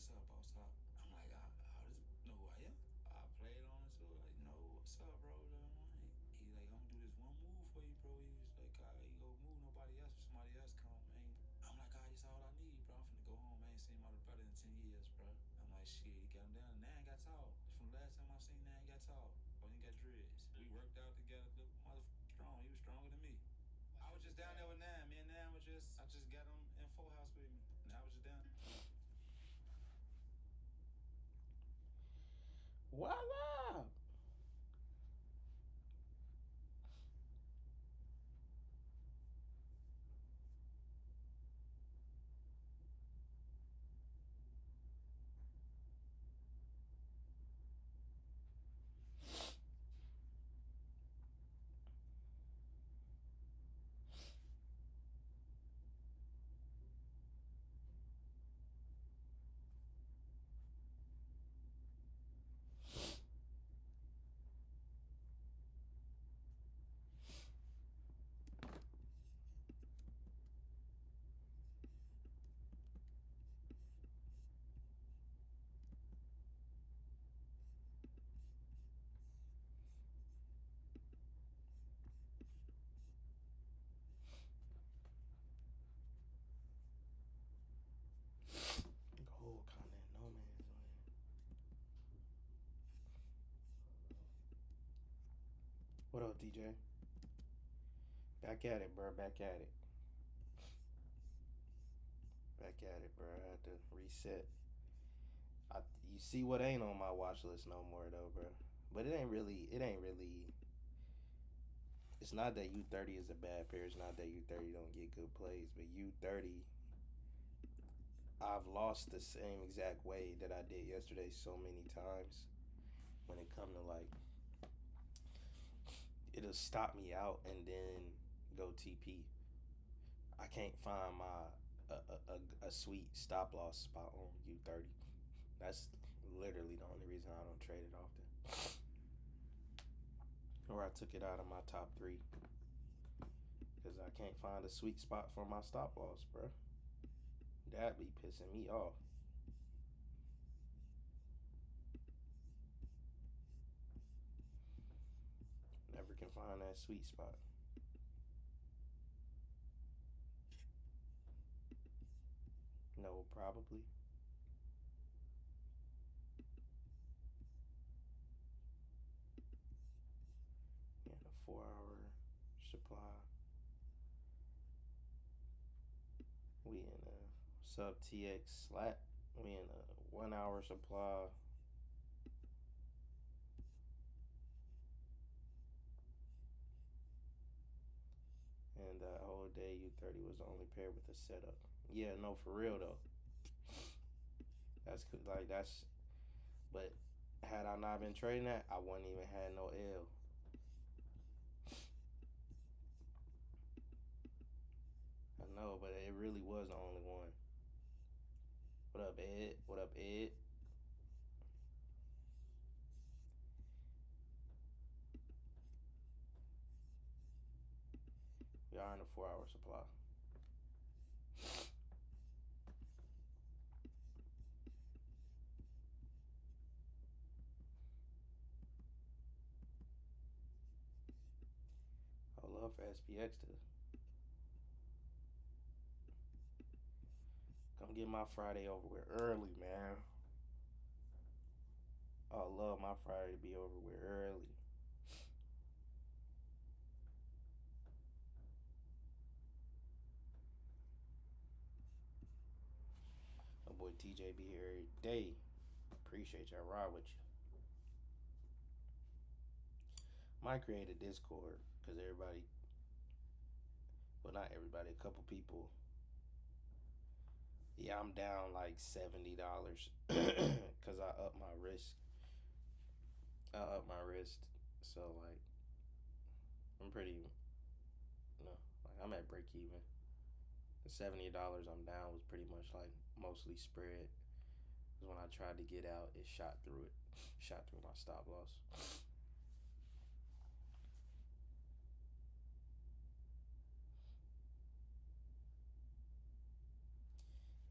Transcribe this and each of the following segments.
what's up, boss top? I'm like, I just know who I am. I played on it, so like, no, what's up, bro? He like, I'm gonna do this one move for you, bro. He was like, you go move nobody else if somebody else come, man. I'm like, this all I need, bro. I'm finna go home, man. Seen my brother in 10 years, bro. I'm like, shit, he got him down. Now I got tall. From the last time I seen now he got tall. Oh, he got dreads. We worked out together, look motherfucking strong. He was stronger than me. I was just down there with Nan. Me and Nan I just got him in Full House with me. And I was just down. Voila! Gold content, no man's land. What up, DJ? Back at it, bro. Back at it. Back at it, bro. I had to reset. You see what ain't on my watch list no more though, bro. But it ain't really. It's not that U30 is a bad pair. It's not that U30 don't get good plays, but U30, I've lost the same exact way that I did yesterday so many times. When it come to like, it'll stop me out and then go TP. I can't find my a sweet stop loss spot on U30. That's literally the only reason I don't trade it often. Or I took it out of my top 3 because I can't find a sweet spot for my stop loss, bro. That be pissing me off. Never can find that sweet spot. No, probably. Yeah, a 4-hour supply. We in a sub TX slat. We in a 1-hour supply. And that whole day U30 was the only pair with a setup. Yeah, no, for real though. That's like that's. But had I not been trading that, I wouldn't even had no L. I know, but it really was the only one. What up, Ed? What up, Ed? We are in a 4-hour supply. I love for SPX to come get my Friday over with early, man. I love my Friday to be over with early. My boy TJ be here every day. Appreciate y'all ride with you. Might create a Discord because everybody, well, not everybody, a couple people. Yeah, I'm down like $70 because I up my risk. So like, I'm pretty, like I'm at break even. The $70 I'm down was pretty much like mostly spread. Because when I tried to get out, it shot through my stop loss.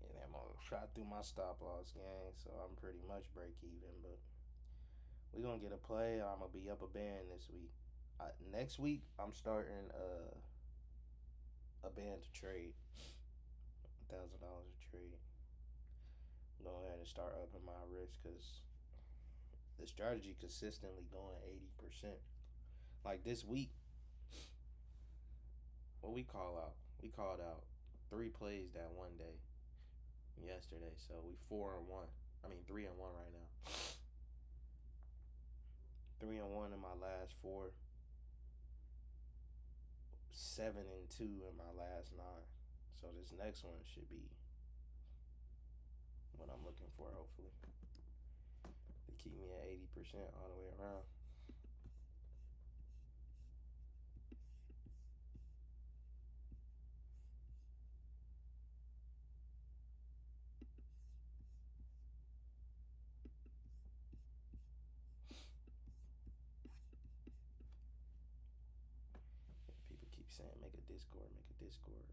And that shot through my stop loss, gang, so I'm pretty much break even. But we gonna get a play. I'm gonna be up a band this week. Next week, I'm starting a band to trade. $1,000 a trade. Go ahead and start upping my risk because the strategy consistently going 80%. Like this week, what we call out? We called out 3 plays that one day yesterday. So we 4-1. I mean 3-1 right now. 3-1 in my last 4. 7-2 in my last 9. So this next one should be what I'm looking for, hopefully, to keep me at 80% all the way around. People keep saying make a Discord, make a Discord.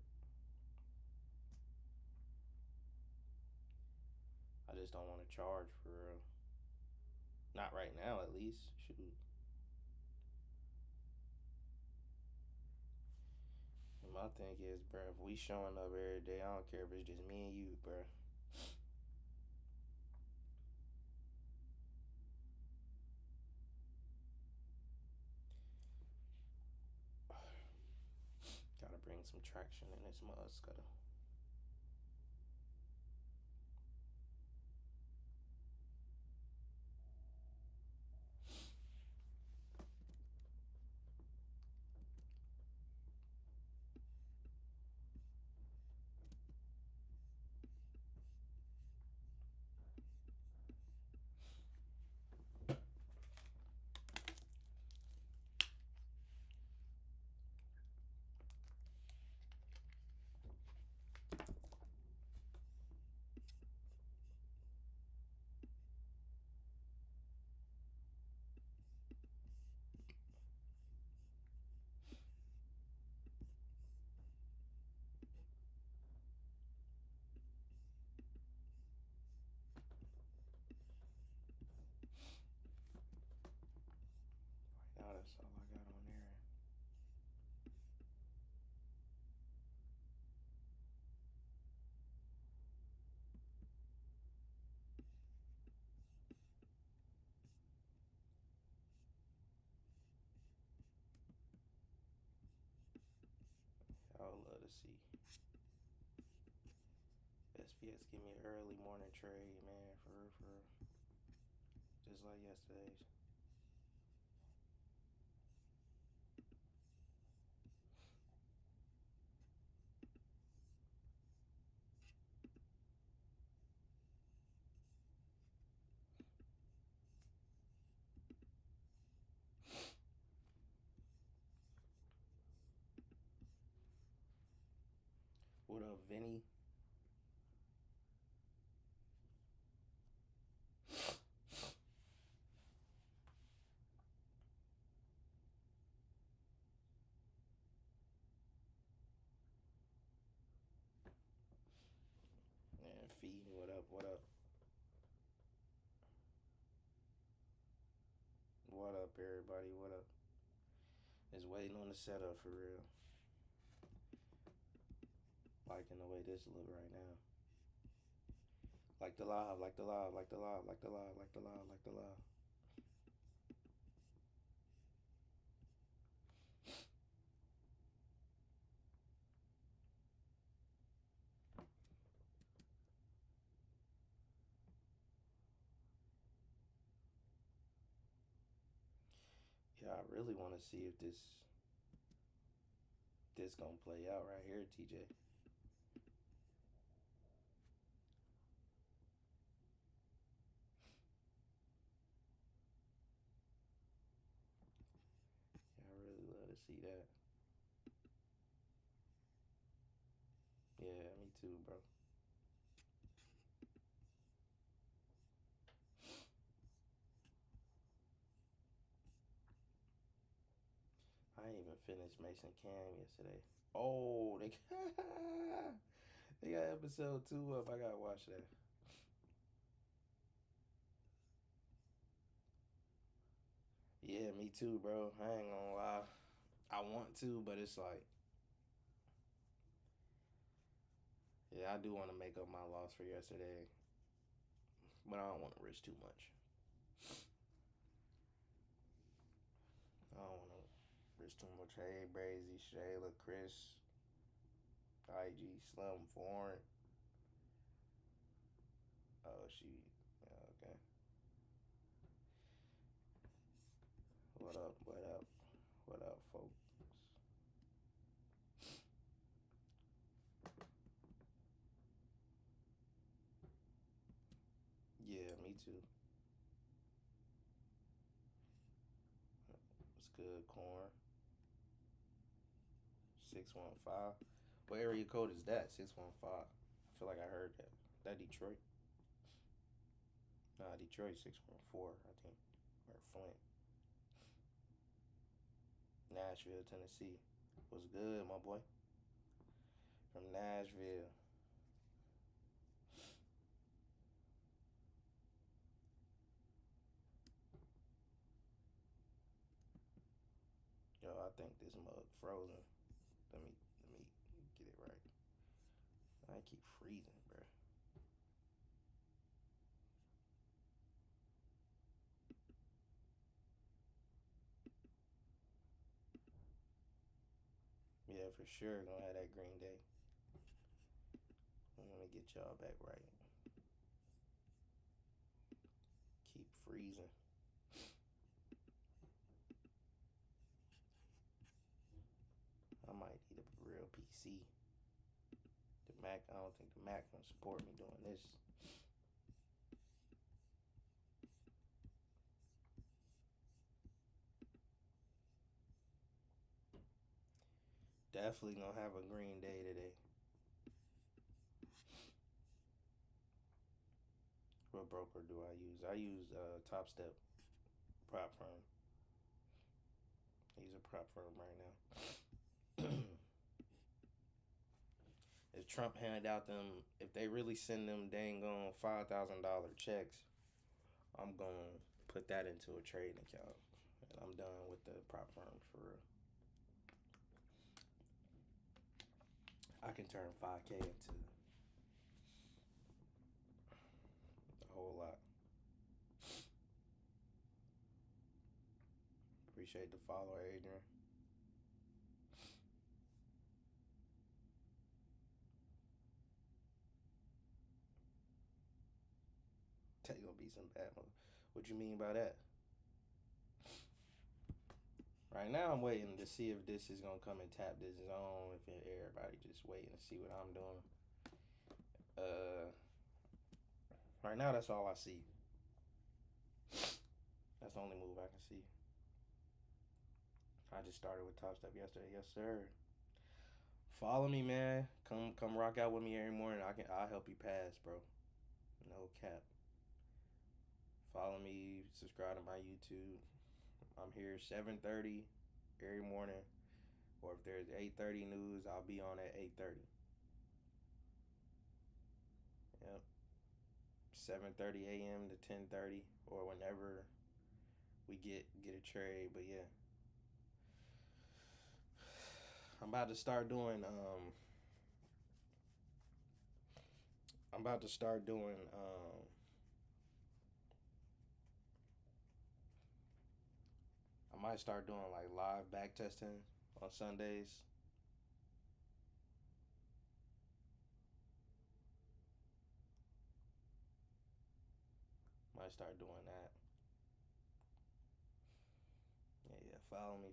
I just don't want to charge for real. Not right now, at least. Shoot. And my thing is, bro, if we showing up every day, I don't care if it's just me and you, bro. Gotta bring some traction in this mud scuttle. Right now, that's all I got on there. I would love to see SPS give me an early morning trade, man, for real, for real. Just like yesterday's. What up, Vinny? And Fee, what up, what up? What up, everybody? What up? Just waiting on the setup for real. Liking the way this look right now. Like the live, like the live, like the live, like the live, like the live, like the live. Yeah, I really want to see if this gonna play out right here, TJ. Yeah, I really love to see that. Yeah, me too, bro. I ain't even finished Mason Cam yesterday. Oh, They got episode 2 up. I gotta watch that. Yeah, me too, bro. I ain't gonna lie. I want to, but it's like, yeah, I do want to make up my loss for yesterday, but I don't want to risk too much. I don't want to risk too much. Hey, Brazy, Shayla, Chris, IG, Slim, Foreign. Oh, she. Okay. What up? What up? What up, folks? Yeah, me too. What's good, Corn? 615. What area code is that? 615. I feel like I heard that. That Detroit? Nah, Detroit 614, I think. Or Flint. Nashville, Tennessee. What's good, my boy? From Nashville. Yo, I think this mug frozen. Let me get it right. I keep freezing, bro. Yeah, for sure. Gonna have that Green Day. I'm gonna get y'all back right. Keep freezing. I might need a real PC. The Mac, I don't think the Mac gonna support me doing this. Definitely gonna have a Green Day today. What broker do I use? I use Top Step prop firm. I use a prop firm right now. If Trump handed out them, if they really send them dang on $5,000 checks, I'm gonna put that into a trading account, and I'm done with the prop firms for real. I can turn 5K into a whole lot. Appreciate the follow, Adrian. That gonna be some bad mother. What you mean by that? Right now, I'm waiting to see if this is gonna come and tap this zone. If everybody just waiting to see what I'm doing. Right now, that's all I see. That's the only move I can see. I just started with Top Step yesterday. Yes, sir. Follow me, man. Come rock out with me every morning. I'll help you pass, bro. No cap. Follow me. Subscribe to my YouTube. I'm here 7:30 every morning. Or if there's 8:30 news, I'll be on at 8:30. Yep. 7:30 a.m. to 10:30 or whenever we get a trade. But yeah, I'm about to start doing I'm about to start doing I might start doing like live back testing on Sundays. Might start doing that. Yeah, follow me,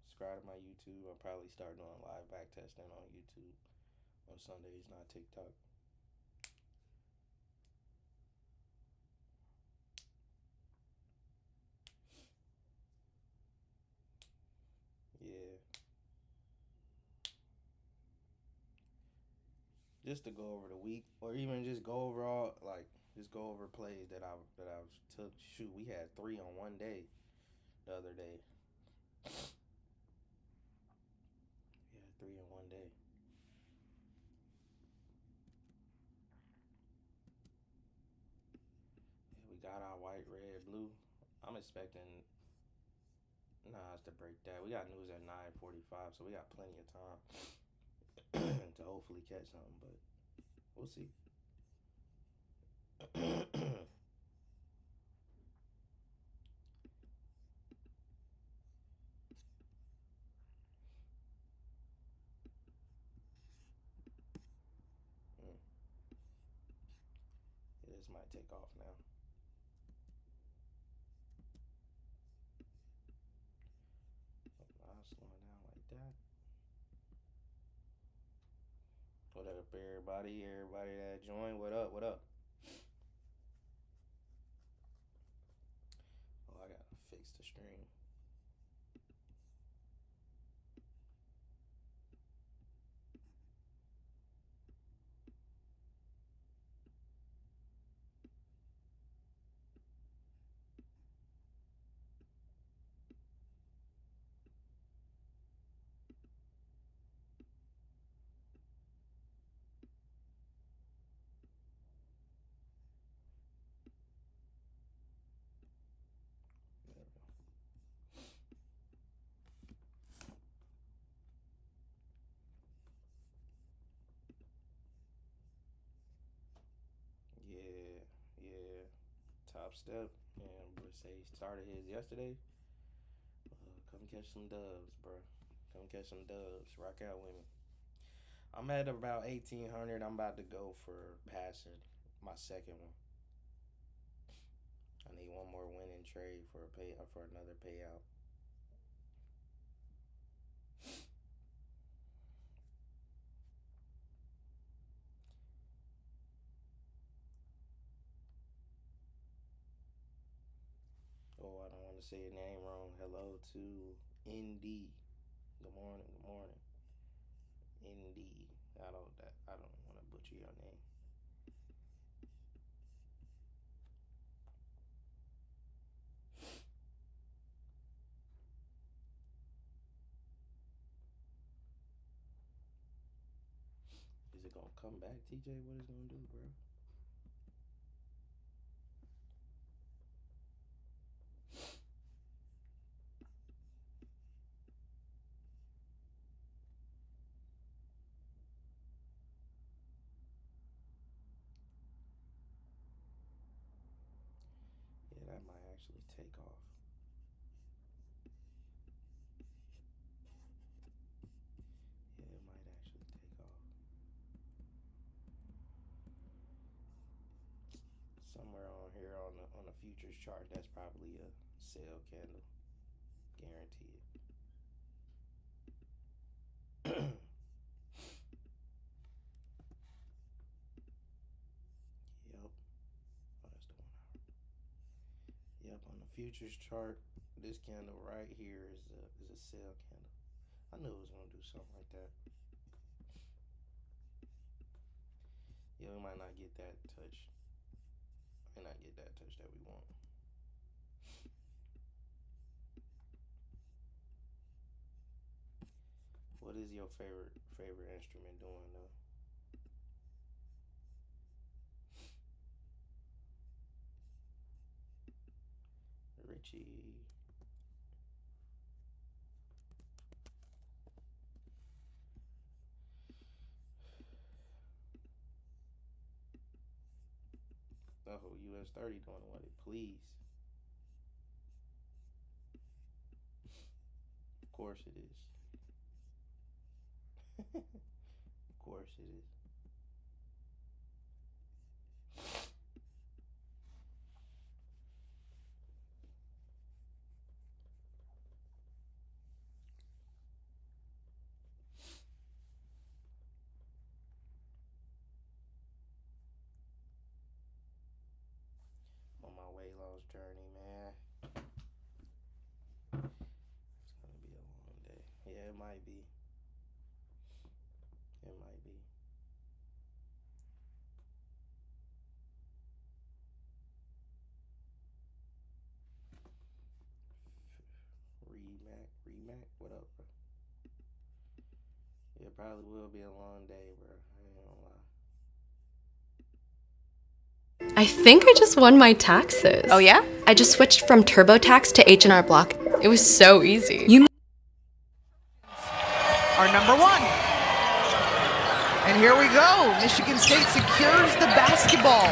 subscribe to my YouTube. I'll probably start doing live back testing on YouTube on Sundays, not TikTok. Yeah. Just to go over the week, or even just go over all just go over plays that I've took. Shoot, we had 3 on one day the other day. Yeah, 3 in one day. white, red, blue. I'm expecting Nas to break that. We got news at 9:45, so we got plenty of time to hopefully catch something, but we'll see. Yeah, this might take off now. Not slowing down like that. What up, everybody? Everybody that joined, what up? What up? Oh, I gotta fix the stream. There we go. Yeah. Top step. And Versace started his yesterday. Come catch some dubs, bro. Come catch some dubs. Rock out with me. I'm at about 1,800. I'm about to go for passing my second one. I need one more winning trade for another payout. Oh, I don't want to say your name wrong. Hello to ND. Good morning. Good morning. ND. I don't want to butcher your name. Is it gonna come back, TJ? What is it gonna do, bro? Yeah, that might actually take off. Yeah, it might actually take off. Somewhere on here on the futures chart, that's probably a sell candle, guaranteed. Yep. Oh, that's the 1 hour. Yep, on the futures chart, this candle right here is a sell candle. I knew it was gonna do something like that. Yeah, we might not get that touch. May not get that touch that we want. What is your favorite instrument doing though? Richie. Oh, US 30 doing what it please. Of course it is. Of course it is. On my weight loss journey, man. It's gonna be a long day. Yeah, it might be. It might be. Remac, what up, bro? It probably will be a long day, bro. I ain't gonna lie. I think I just won my taxes. Oh yeah? I just switched from TurboTax to H&R Block. It was so easy. Our number one. And here we go. Michigan State secures the basketball.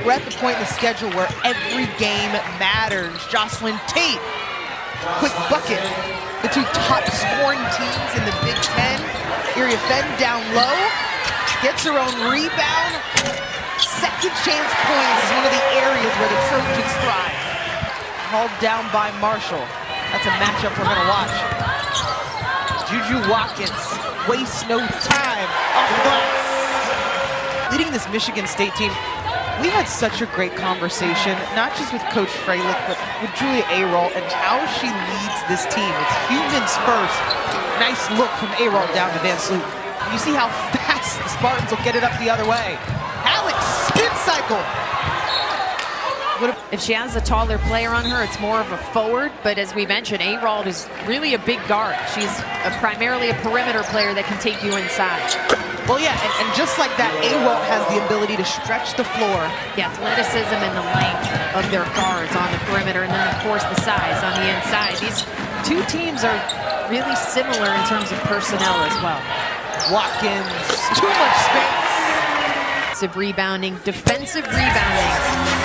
We're at the point in the schedule where every game matters. Jocelyn Tate, quick bucket. The two top scoring teams in the Big Ten. Area Fenn down low, gets her own rebound. Second chance points is one of the areas where the Trojans thrive. Hauled down by Marshall. That's a matchup we're gonna watch. Juju Watkins wastes no time off the glass. Leading this Michigan State team, we had such a great conversation, not just with Coach Freilich, but with Julia Ayral and how she leads this team. It's humans first. Nice look from Ayral down to Van Sloot. You see how fast the Spartans will get it up the other way. Alex, spin cycle. If she has a taller player on her, it's more of a forward, but as we mentioned, Ayral is really a big guard. She's primarily a perimeter player that can take you inside. Well, yeah, and just like that, Ayral has the ability to stretch the floor. The athleticism and the length of their guards on the perimeter, and then, of course, the size on the inside. These two teams are really similar in terms of personnel as well. Watkins, too much space. Rebounding, defensive rebounding,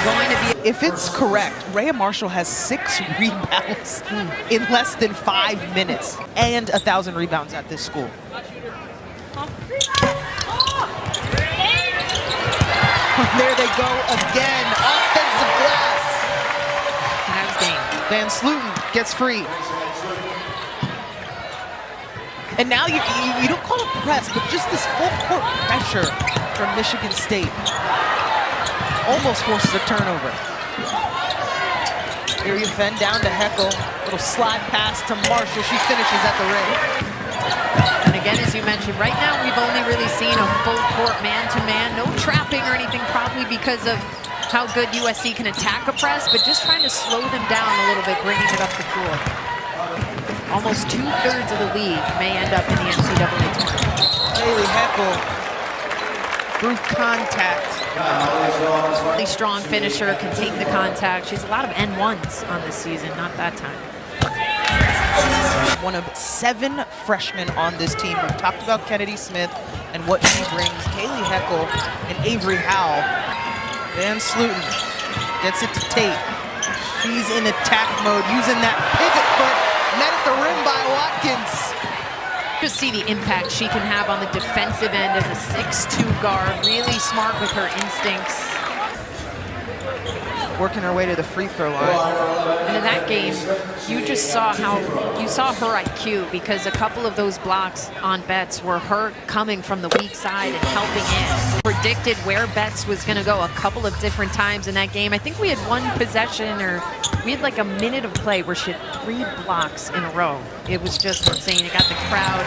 going to be... If it's correct, Rhea Marshall has 6 rebounds in less than 5 minutes and 1,000 rebounds at this school. There they go again, offensive glass. That was game. Van Slooten gets free. And now you don't call it press, but just this full court pressure from Michigan State almost forces a turnover. Area Fenn down to Heckel. Little slide pass to Marshall. She finishes at the rim. And again, as you mentioned, right now we've only really seen a full court man-to-man, no trapping or anything, probably because of how good USC can attack a press, but just trying to slow them down a little bit, bringing it up the floor. Almost 2/3 of the league may end up in the NCAA tournament. Haley Heckel through contact. Really strong finisher, can take the contact. She's a lot of N1s on this season, not that time. One of 7 freshmen on this team. We've talked about Kennedy Smith and what she brings. Kaylee Heckel and Avery Howell. Van Slooten gets it to Tate. She's in attack mode, using that pivot foot. Met at the rim by Watkins. Just see the impact she can have on the defensive end as a 6'2" guard. Really smart with her instincts. Working her way to the free throw line. And in that game, you just saw her IQ, because a couple of those blocks on Betts were her coming from the weak side and helping in. Predicted where Betts was going to go a couple of different times in that game. I think we had one possession, or we had like a minute of play where she had 3 blocks in a row. It was just insane. It got the crowd.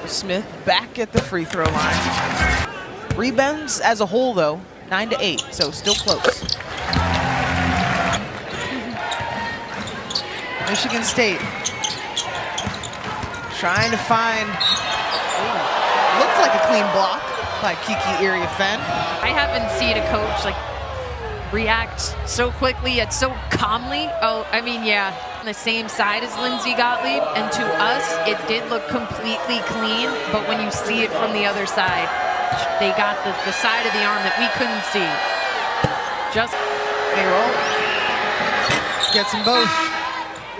So Smith back at the free throw line. Rebounds as a whole, though, 9-8, so still close. Michigan State trying to find, looks like a clean block by Kiki Area Fenn. I haven't seen a coach like react so quickly yet so calmly. Oh, I mean, yeah, on the same side as Lindsay Gottlieb, and to us, it did look completely clean, but when you see it from the other side, they got the side of the arm that we couldn't see. Just Ayral gets them both.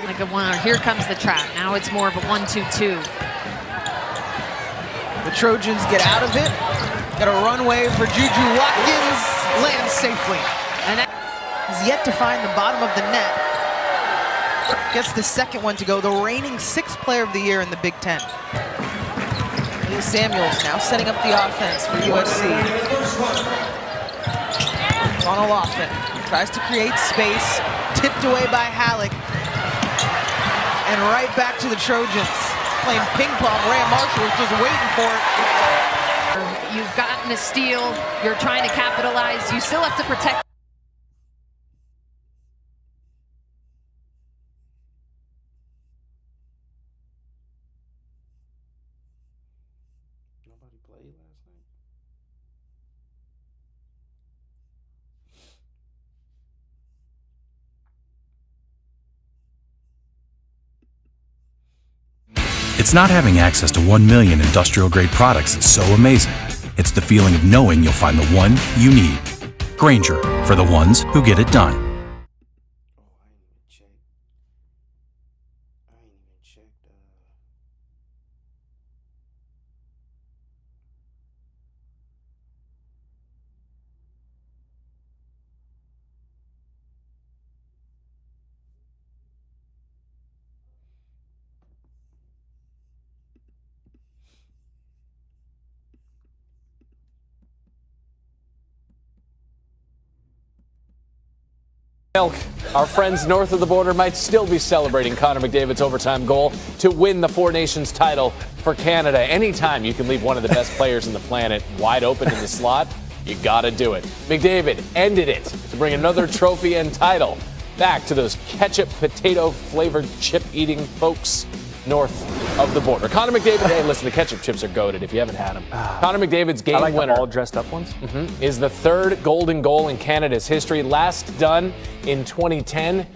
Like a one, here comes the trap. Now it's more of a 1-2-2. The Trojans get out of it. Got a runway for Juju Watkins. Lands safely. And he's yet to find the bottom of the net. Gets the second one to go. The reigning 6th player of the year in the Big Ten. Leah Samuels now setting up the offense for USC. Funnel offense. Tries to create space. Tipped away by Halleck. And right back to the Trojans. Playing ping pong. Rhea Marshall is just waiting for it. You've gotten a steal. You're trying to capitalize. You still have to protect. Nobody played last night. It's not having access to 1 million industrial-grade products that's so amazing. It's the feeling of knowing you'll find the one you need. Grainger, for the ones who get it done. Our friends north of the border might still be celebrating Connor McDavid's overtime goal to win the Four Nations title for Canada. Anytime you can leave one of the best players on the planet wide open in the slot, you gotta do it. McDavid ended it to bring another trophy and title back to those ketchup potato flavored chip eating folks north of the border. Connor McDavid, hey, listen, the ketchup chips are goated if you haven't had them. Connor McDavid's game winner, all dressed up ones, is the third golden goal in Canada's history, last done in 2010,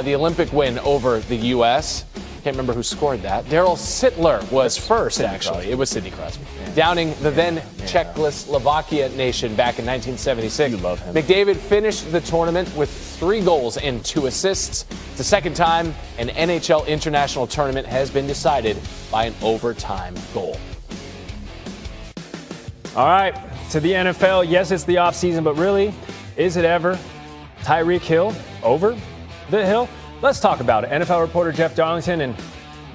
the Olympic win over the U.S. Can't remember who scored that. Daryl Sittler was first, actually. It was Sidney Crosby. Yeah. Downing the then Czechoslovakia nation back in 1976. You love him. McDavid finished the tournament with 3 goals and 2 assists. It's the second time an NHL international tournament has been decided by an overtime goal. All right, to the NFL. Yes, it's the offseason, but really, is it ever? Tyreek Hill over the hill? Let's talk about it. NFL reporter Jeff Darlington and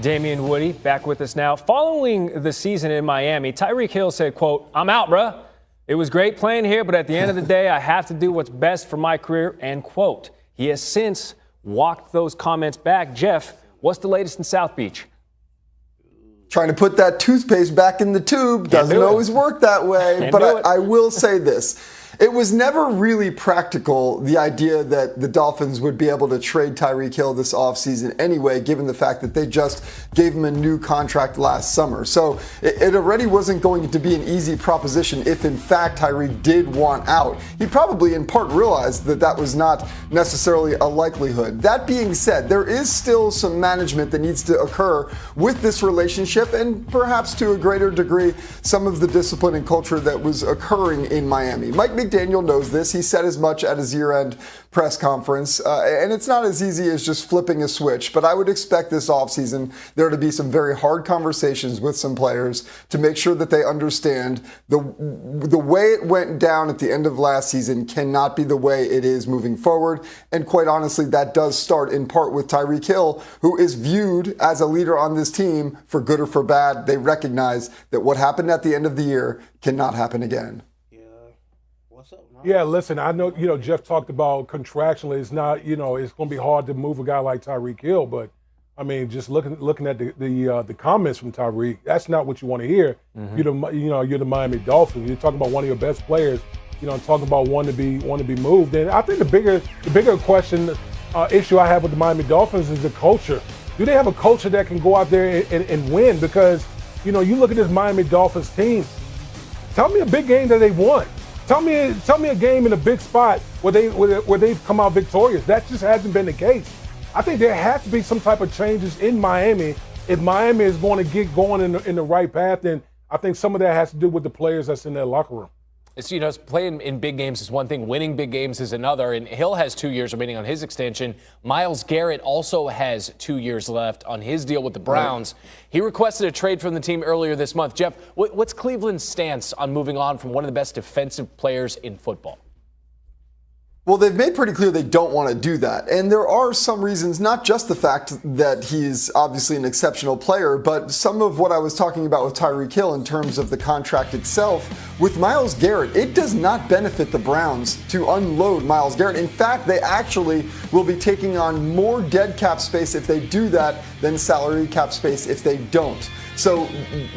Damian Woody back with us now. Following the season in Miami, Tyreek Hill said, quote, "I'm out, bruh. It was great playing here, but at the end of the day, I have to do what's best for my career," end quote. He has since walked those comments back. Jeff, what's the latest in South Beach? Trying to put that toothpaste back in the tube doesn't always work that way. But I will say this. It was never really practical, the idea that the Dolphins would be able to trade Tyreek Hill this offseason anyway, given the fact that they just gave him a new contract last summer. So it already wasn't going to be an easy proposition if, in fact, Tyreek did want out. He probably, in part, realized that that was not necessarily a likelihood. That being said, there is still some management that needs to occur with this relationship and perhaps to a greater degree some of the discipline and culture that was occurring in Miami. Mike McDaniel knows this. He said as much at his year-end press conference, and it's not as easy as just flipping a switch, but I would expect this offseason there to be some very hard conversations with some players to make sure that they understand the way it went down at the end of last season cannot be the way it is moving forward, and quite honestly, that does start in part with Tyreek Hill, who is viewed as a leader on this team for good or for bad. They recognize that what happened at the end of the year cannot happen again. Yeah, listen, I know, Jeff talked about contractually, it's not, it's going to be hard to move a guy like Tyreek Hill, but I mean, just looking at the comments from Tyreek, that's not what you want to hear. Mm-hmm. You're the Miami Dolphins. You're talking about one of your best players, talking about one to be moved. And I think the bigger question, issue I have with the Miami Dolphins is the culture. Do they have a culture that can go out there and win? Because, you look at this Miami Dolphins team, tell me a big game that they won. Tell me a game in a big spot where they've come out victorious. That just hasn't been the case. I think there has to be some type of changes in Miami if Miami is going to get going in the right path. And I think some of that has to do with the players that's in their locker room. It's, playing in big games is one thing, winning big games is another, and Hill has 2 years remaining on his extension. Myles Garrett also has 2 years left on his deal with the Browns. Right. He requested a trade from the team earlier this month. Jeff, what's Cleveland's stance on moving on from one of the best defensive players in football? Well, they've made pretty clear they don't want to do that. And there are some reasons, not just the fact that he's obviously an exceptional player, but some of what I was talking about with Tyreek Hill in terms of the contract itself. With Myles Garrett, it does not benefit the Browns to unload Myles Garrett. In fact, they actually will be taking on more dead cap space if they do that than salary cap space if they don't. So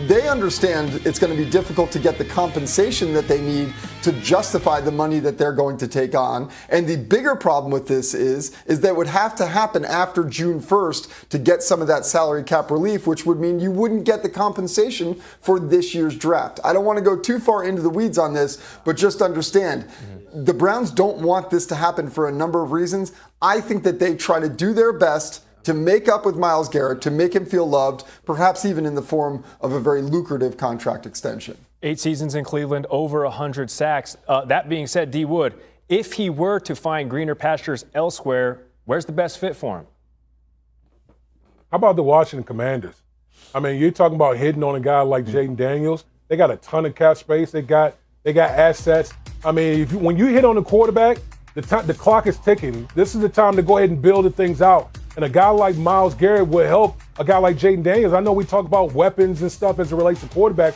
they understand it's going to be difficult to get the compensation that they need to justify the money that they're going to take on. And the bigger problem with this is that it would have to happen after June 1st to get some of that salary cap relief, which would mean you wouldn't get the compensation for this year's draft. I don't want to go too far into the weeds on this, but just understand the Browns don't want this to happen for a number of reasons. I think that they try to do their best to make up with Myles Garrett, to make him feel loved, perhaps even in the form of a very lucrative contract extension. 8 seasons in Cleveland, over 100 sacks. That being said, D. Wood, if he were to find greener pastures elsewhere, where's the best fit for him? How about the Washington Commanders? I mean, you're talking about hitting on a guy like Jaden Daniels. They got a ton of cap space. They got assets. I mean, when you hit on the quarterback, the clock is ticking. This is the time to go ahead and build the things out. And a guy like Myles Garrett would help a guy like Jaden Daniels. I know we talk about weapons and stuff as it relates to quarterback,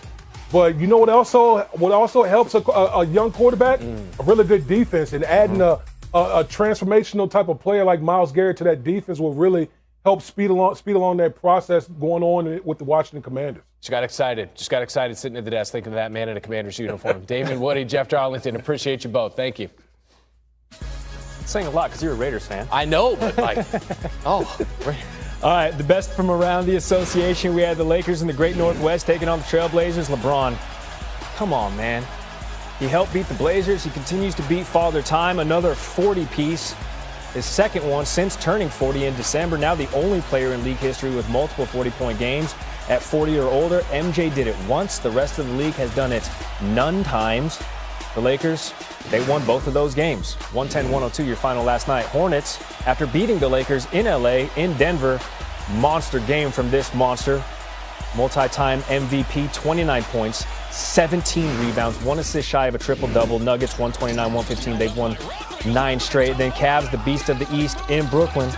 but you know what also helps a young quarterback? A really good defense. And adding a transformational type of player like Myles Garrett to that defense will really help speed along that process going on with the Washington Commanders. Just got excited sitting at the desk thinking of that man in a Commander's uniform. Damian Woody, Jeff Darlington, appreciate you both. Thank you. Saying a lot because you're a Raiders fan. I know, but all right, the best from around the association. We had the Lakers in the Great Northwest taking on the Trailblazers. LeBron, come on, man. He helped beat the Blazers. He continues to beat Father Time. Another 40-piece. His second one since turning 40 in December. Now the only player in league history with multiple 40-point games at 40 or older. MJ did it once. The rest of the league has done it none times. The Lakers, they won both of those games. 110-102 your final last night. Hornets, after beating the Lakers in LA, in Denver, monster game from this monster. Multi-time MVP, 29 points, 17 rebounds, 1 assist shy of a triple-double. Nuggets, 129-115. They've won 9 straight. Then Cavs, the beast of the East in Brooklyn.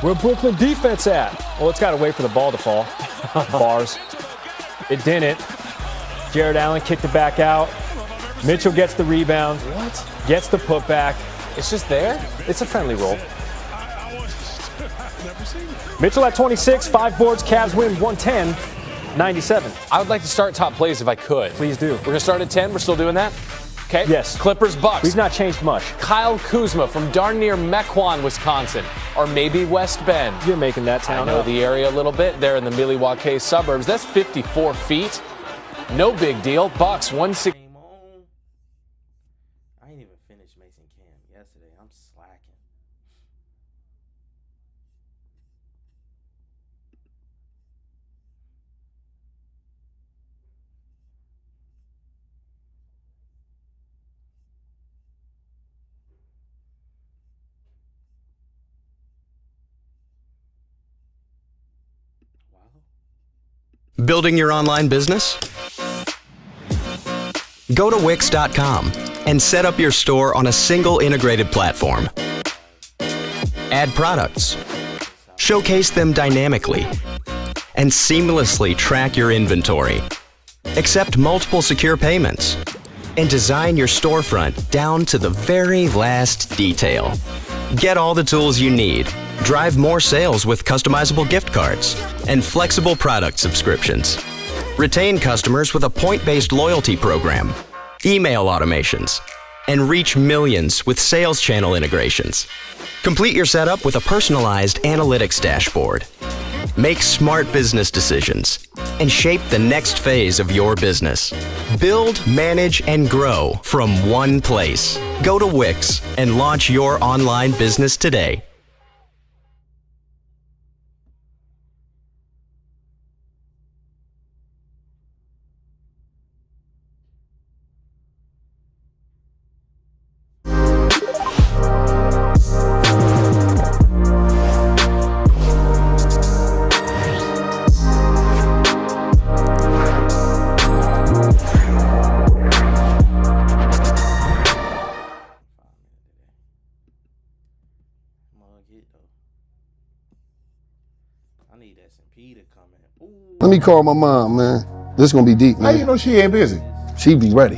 Where Brooklyn defense at? Well, it's got to wait for the ball to fall. Bars. It didn't. Jared Allen kicked it back out. Mitchell gets the rebound. What? Gets the putback. It's just there? It's a friendly roll. Mitchell at 26, 5 boards. Cavs win 110-97. I would like to start top plays if I could. Please do. We're going to start at 10. We're still doing that? Okay. Yes. Clippers, Bucks. We've not changed much. Kyle Kuzma from darn near Mequon, Wisconsin, or maybe West Bend. You're making that town I know up. the area a little bit. They're in the Milwaukee suburbs. That's 54 feet. No big deal. Bucks, 160. I ain't even finished Mason Cam yesterday. I'm slacking. Building your online business? Go to Wix.com and set up your store on a single integrated platform. Add products, showcase them dynamically, and seamlessly track your inventory. Accept multiple secure payments, and design your storefront down to the very last detail. Get all the tools you need. Drive more sales with customizable gift cards and flexible product subscriptions. Retain customers with a point-based loyalty program, email automations, and reach millions with sales channel integrations. Complete your setup with a personalized analytics dashboard. Make smart business decisions and shape the next phase of your business. Build, manage, and grow from one place. Go to Wix and launch your online business today. Let me call my mom, man. This is gonna be deep, man. How you know she ain't busy? She be ready.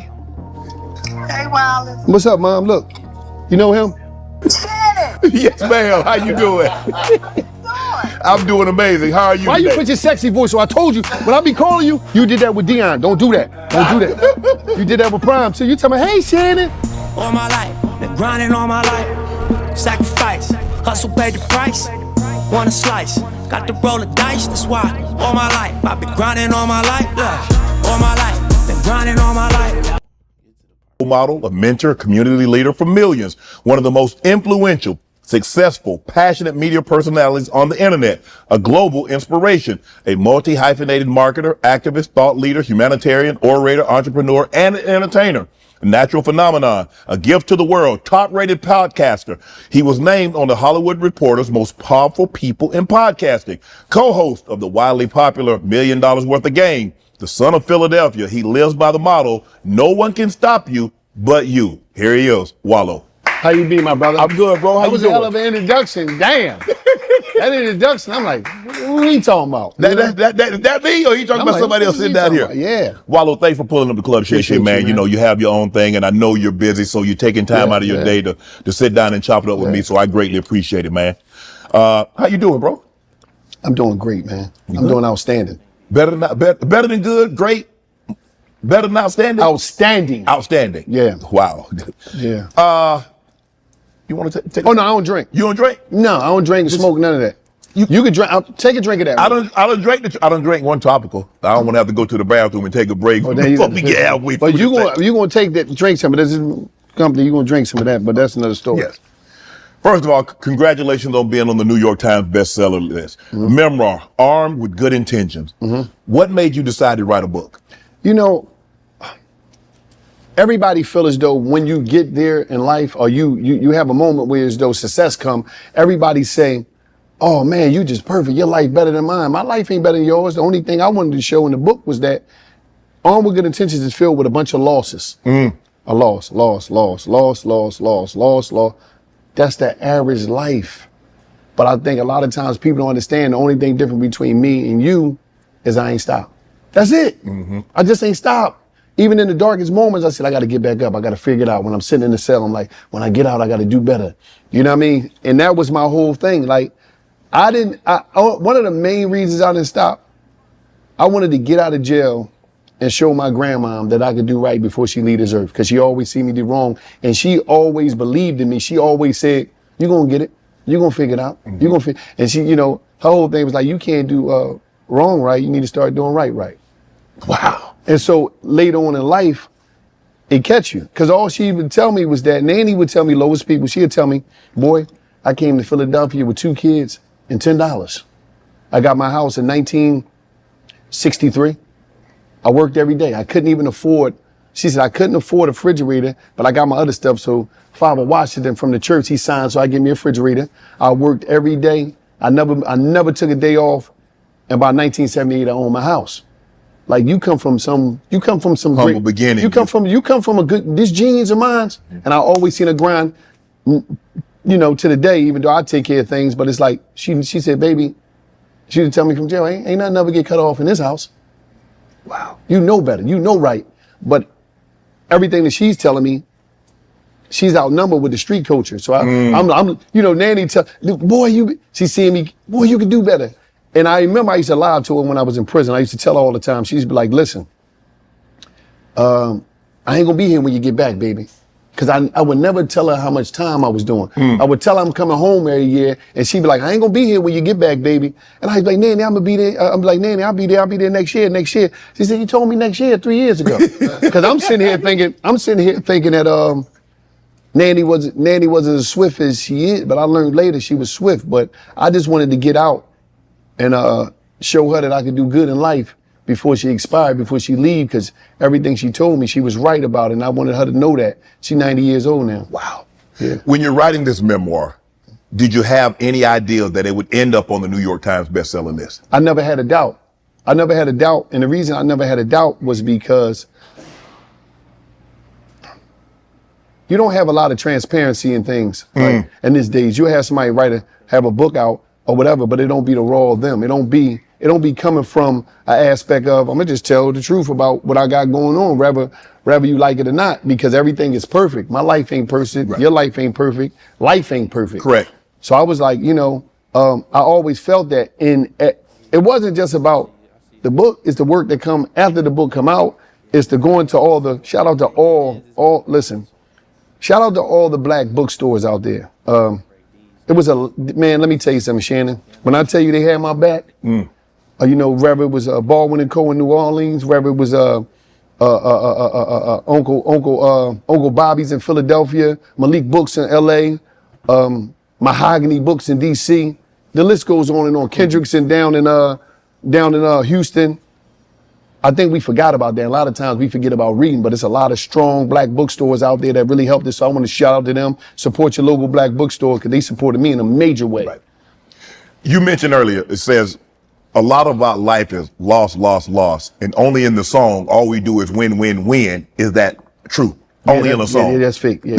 Hey, Wallace. What's up, Mom? Look, you know him? Shannon. Yes, ma'am. How you doing? I'm doing amazing. How are you? Why today? you put your sexy voice on? I told you, when I be calling you, you did that with Dion. Don't do that. Don't do that. You did that with Prime, too. You tell me, hey, Shannon. All my life, been grinding all my life. Sacrifice, hustle paid the price. Want a slice, got to roll the dice, that's why. All my life, I've been grinding all my life. Look, all my life, been grinding all my life. Model, a mentor, community leader for millions. One of the most influential successful, passionate media personalities on the internet, a global inspiration, a multi-hyphenated marketer, activist, thought leader, humanitarian, orator, entrepreneur, and an entertainer. A natural phenomenon, a gift to the world, top-rated podcaster. He was named on the Hollywood Reporter's most powerful people in podcasting, co-host of the widely popular $1 Million Worth of Game, the son of Philadelphia. He lives by the motto, no one can stop you but you. Here he is, Wallo. How you be, my brother? I'm good, bro. How that was you doing? A hell of an introduction. Damn. That introduction, I'm like, what are we talking about? That me, or you talking about somebody else sitting down here? About? Yeah. Wallo, thanks for pulling up the club shit, man. You know, you have your own thing, and I know you're busy, so you're taking time out of your day to sit down and chop it up with me, so I greatly appreciate it, man. How you doing, bro? I'm doing great, man. I'm doing outstanding. Better than good, great, better than outstanding? Outstanding. Outstanding. Yeah. Wow. Yeah. You want to take? Oh no, I don't drink. You don't drink? No, I don't drink and smoke none of that. You can drink. Take a drink of that. I don't drink one topical. I don't want to have to go to the bathroom and take a break before we get halfway. But you gonna take that, drink some of this company. You gonna drink some of that, but that's another story. Yes. First of all, congratulations on being on the New York Times bestseller list. Mm-hmm. Memoir, Armed with Good Intentions. Mm-hmm. What made you decide to write a book? You know, everybody feel as though when you get there in life, or you have a moment where as though success come, everybody say, oh man, you just perfect. Your life better than mine. My life ain't better than yours. The only thing I wanted to show in the book was that Armed with Good Intentions is filled with a bunch of losses. A loss. That's the average life. But I think a lot of times people don't understand the only thing different between me and you is I ain't stopped. That's it. Mm-hmm. I just ain't stopped. Even in the darkest moments, I said, I got to get back up. I got to figure it out. When I'm sitting in the cell, I'm like, when I get out, I got to do better. You know what I mean? And that was my whole thing. Like, one of the main reasons I didn't stop, I wanted to get out of jail and show my grandma that I could do right before she leave this earth. Because she always see me do wrong. And she always believed in me. She always said, you're going to get it. You're going to figure it out. Mm-hmm. You're going to And she, you know, her whole thing was like, you can't do wrong right. You need to start doing right. Wow. And so later on in life, it catch you. Because all she would tell me was that, Nanny would tell me, lowest people, she would tell me, boy, I came to Philadelphia with 2 kids and $10. I got my house in 1963. I worked every day. I couldn't even afford, she said, I couldn't afford a refrigerator, but I got my other stuff. So Father Washington from the church, he signed, so I gave me a refrigerator. I worked every day. I never took a day off. And by 1978, I owned my house. Like you come from some humble beginning. You come from a good, these genes of mine. And I always seen a grind, you know, to the day, even though I take care of things, but it's like, she said, baby, she would tell me from jail, ain't nothing ever get cut off in this house. Wow. You know better, you know right. But everything that she's telling me, she's outnumbered with the street culture. So I'm you know, Nanny boy, she's seeing me, boy, you can do better. And I remember I used to lie to her when I was in prison. I used to tell her all the time. She used to be like, listen, I ain't gonna be here when you get back, baby. Because I would never tell her how much time I was doing. I would tell her I'm coming home every year, and she'd be like, I ain't gonna be here when you get back, baby. And I'd be like, Nanny, I'm gonna be there. I'm like, Nanny, I'll be there next year. She said, you told me next year 3 years ago. Because I'm sitting here thinking that Nanny wasn't as swift as she is, but I learned later she was swift. But I just wanted to get out and show her that I could do good in life before she expired, before she leave, because everything she told me, she was right about it, and I wanted her to know that. She's 90 years old now. Wow. Yeah. When you're writing this memoir, did you have any idea that it would end up on the New York Times bestseller list? I never had a doubt. And the reason I never had a doubt was because you don't have a lot of transparency in things. Right? In these days, you have somebody have a book out or whatever, but it don't be the raw of them. It don't be coming from an aspect of, I'm gonna just tell the truth about what I got going on, whether you like it or not, because everything is perfect. My life ain't perfect. Right. Your life ain't perfect. Life ain't perfect. Correct. So I was like, you know, I always felt that it wasn't just about the book, it's the work that come after the book come out. It's to go into shout out to all the black bookstores out there. It was man, let me tell you something, Shannon. When I tell you they had my back, you know, whether it was Baldwin & Co. in New Orleans, whether it was Uncle Bobby's in Philadelphia, Malik Books in LA, Mahogany Books in DC. The list goes on and on. Kendrickson down in Houston. I think we forgot about that. A lot of times we forget about reading, but it's a lot of strong black bookstores out there that really helped us. So I want to shout out to them. Support your local black bookstore because they supported me in a major way. Right. You mentioned earlier, it says a lot about life is loss, loss, loss. And only in the song, all we do is win, win, win. Is that true? Yeah, only in the song. Yeah, that's fake. Yeah.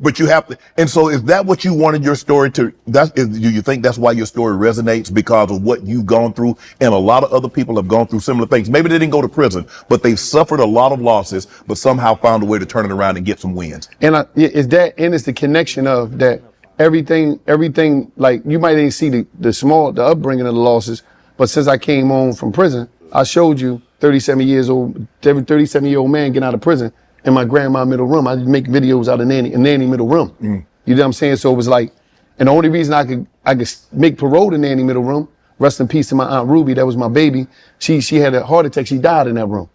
But you have to, and so is that what you wanted your story to, do you think that's why your story resonates because of what you've gone through? And a lot of other people have gone through similar things. Maybe they didn't go to prison, but they've suffered a lot of losses, but somehow found a way to turn it around and get some wins. And it's the connection of that everything, like you might even see the upbringing of the losses, but since I came home from prison, I showed you 37-year-old man getting out of prison in my grandma middle room. I just make videos out of nanny middle room. You know what I'm saying? So it was like, and the only reason I could make parole to nanny middle room, rest in peace to my Aunt Ruby, that was my baby. She had a heart attack, she died in that room.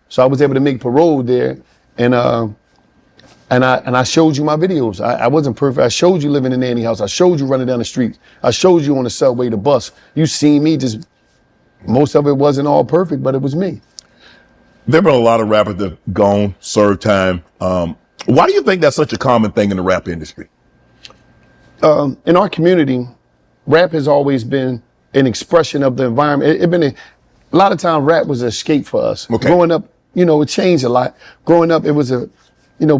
So I was able to make parole there, and I showed you my videos. I wasn't perfect. I showed you living in nanny house. I showed you running down the streets. I showed you on the subway, the bus. You seen me just, most of it wasn't all perfect, but it was me. There have been a lot of rappers that have gone, served time. Why do you think that's such a common thing in the rap industry? In our community, rap has always been an expression of the environment. A lot of times rap was an escape for us. Okay. Growing up, it changed a lot. Growing up, it was a,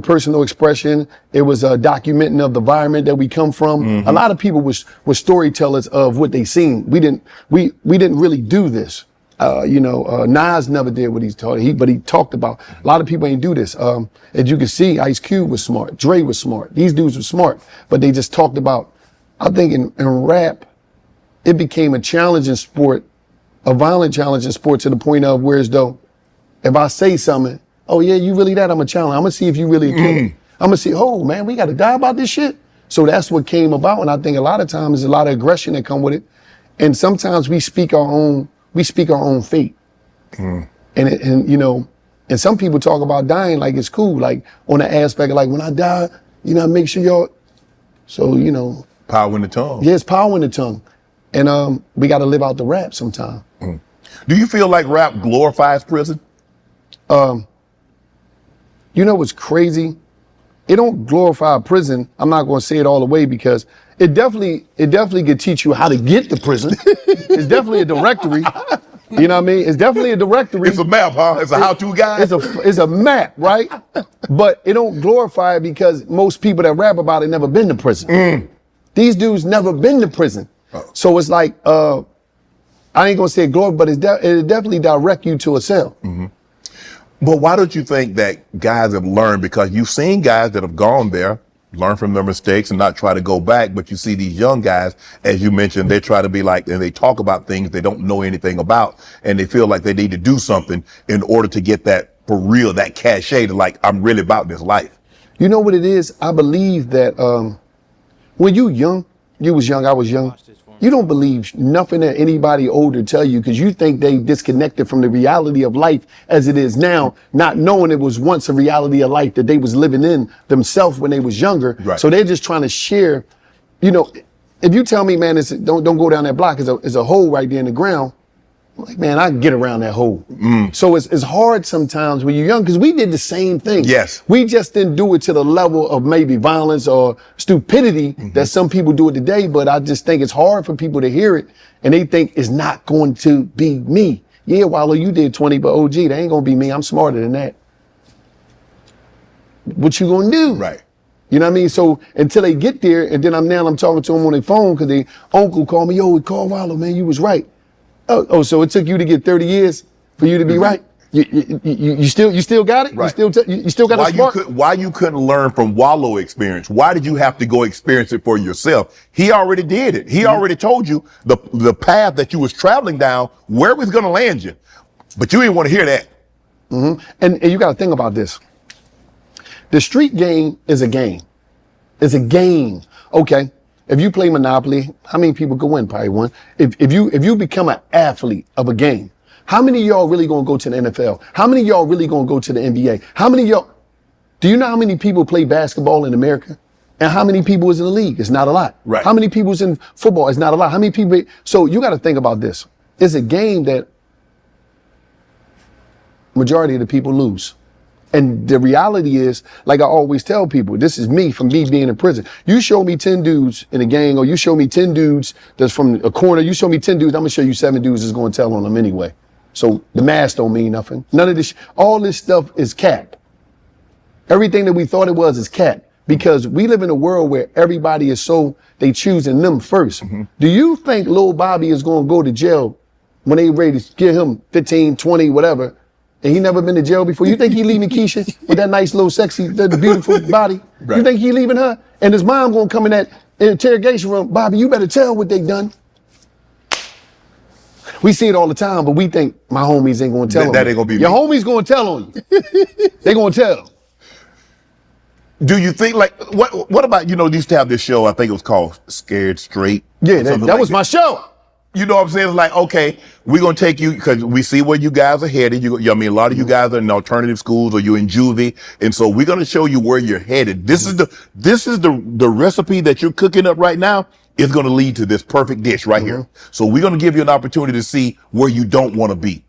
personal expression. It was a documenting of the environment that we come from. A lot of people were storytellers of what they seen. We didn't really do this. Nas never did what he's taught, but he talked about, a lot of people ain't do this. As you can see, Ice Cube was smart, Dre was smart, these dudes were smart, but they just talked about, I think in rap, it became a challenging sport, a violent challenging sport to the point of whereas though, if I say something, oh yeah, you really that, I'm a challenge, I'm gonna see if you really a killer. I'm gonna see, oh man, we gotta die about this shit. So that's what came about, and I think a lot of times there's a lot of aggression that come with it, and sometimes we speak our own fate. And some people talk about dying like it's cool, like on the aspect of like, when I die, make sure y'all, so, power in the tongue. Yeah, it's power in the tongue. And we got to live out the rap sometime. Do you feel like rap glorifies prison? What's crazy? It don't glorify prison. I'm not going to say it all the way because it definitely could teach you how to get to prison. It's definitely a directory. You know what I mean? It's definitely a directory. It's a map, huh? It's a how-to guide. It's a map, right? But it don't glorify it because most people that rap about it never been to prison. These dudes never been to prison. So it's like, I ain't gonna say glory, but it definitely direct you to a cell. But why don't you think that guys have learned? Because you've seen guys that have gone there, learn from their mistakes and not try to go back. But you see these young guys, as you mentioned, they try to be like, and they talk about things they don't know anything about, and they feel like they need to do something in order to get that for real, that cachet to like, I'm really about this life. You know what it is? I believe that when you was young, I was young. You don't believe nothing that anybody older tell you because you think they disconnected from the reality of life as it is now, not knowing it was once a reality of life that they was living in themselves when they was younger. Right. So they're just trying to share, if you tell me, man, don't go down that block, it's a hole right there in the ground. I'm like, man, I can get around that hole. So it's hard sometimes when you're young because we did the same thing. Yes. We just didn't do it to the level of maybe violence or stupidity that some people do it today. But I just think it's hard for people to hear it and they think it's not going to be me. Yeah, Wallow, you did 20, but OG, they ain't gonna be me. I'm smarter than that. What you gonna do? Right. You know what I mean? So until they get there, and then I'm talking to them on their phone because their uncle called me, yo, call Wallow, man, you was right. Oh, so it took you to get 30 years for you to be right? You still got it? Right. You still got a spark? Why you couldn't learn from Wallow experience? Why did you have to go experience it for yourself? He already did it. He already told you the path that you was traveling down, where it was going to land you. But you didn't want to hear that. And you got to think about this. The street game is a game. It's a game. Okay. If you play Monopoly, how many people go in? Probably one. If you become an athlete of a game, how many of y'all really gonna go to the NFL? How many of y'all really gonna go to the NBA? How many of y'all, do you know how many people play basketball in America? And how many people is in the league? It's not a lot. Right. How many people is in football? It's not a lot. How many people? So you got to think about this. It's a game that majority of the people lose. And the reality is, like I always tell people, this is me from me being in prison. You show me 10 dudes in a gang, or you show me 10 dudes that's from a corner, you show me 10 dudes, I'm gonna show you 7 dudes that's gonna tell on them anyway. So the mask don't mean nothing. None of this, all this stuff is cap. Everything that we thought it was is cap. Because we live in a world where everybody is they choosing them first. Do you think Lil Bobby is gonna go to jail when they ready to give him 15, 20, whatever, and he never been to jail before? You think he leaving Keisha with that nice little sexy, that beautiful body? Right. You think he leaving her? And his mom gonna come in that interrogation room, Bobby, you better tell what they done. We see it all the time, but we think my homies ain't gonna tell on that ain't gonna be your homies gonna tell on you. They gonna tell. Do you think, like, what about, you used to have this show, I think it was called Scared Straight? Yeah, that was my show. You know what I'm saying? It's like, okay, we're going to take you, because we see where you guys are headed. A lot of you guys are in alternative schools, or you're in juvie. And so we're going to show you where you're headed. This is the recipe that you're cooking up right now is going to lead to this perfect dish right here. So we're going to give you an opportunity to see where you don't want to be.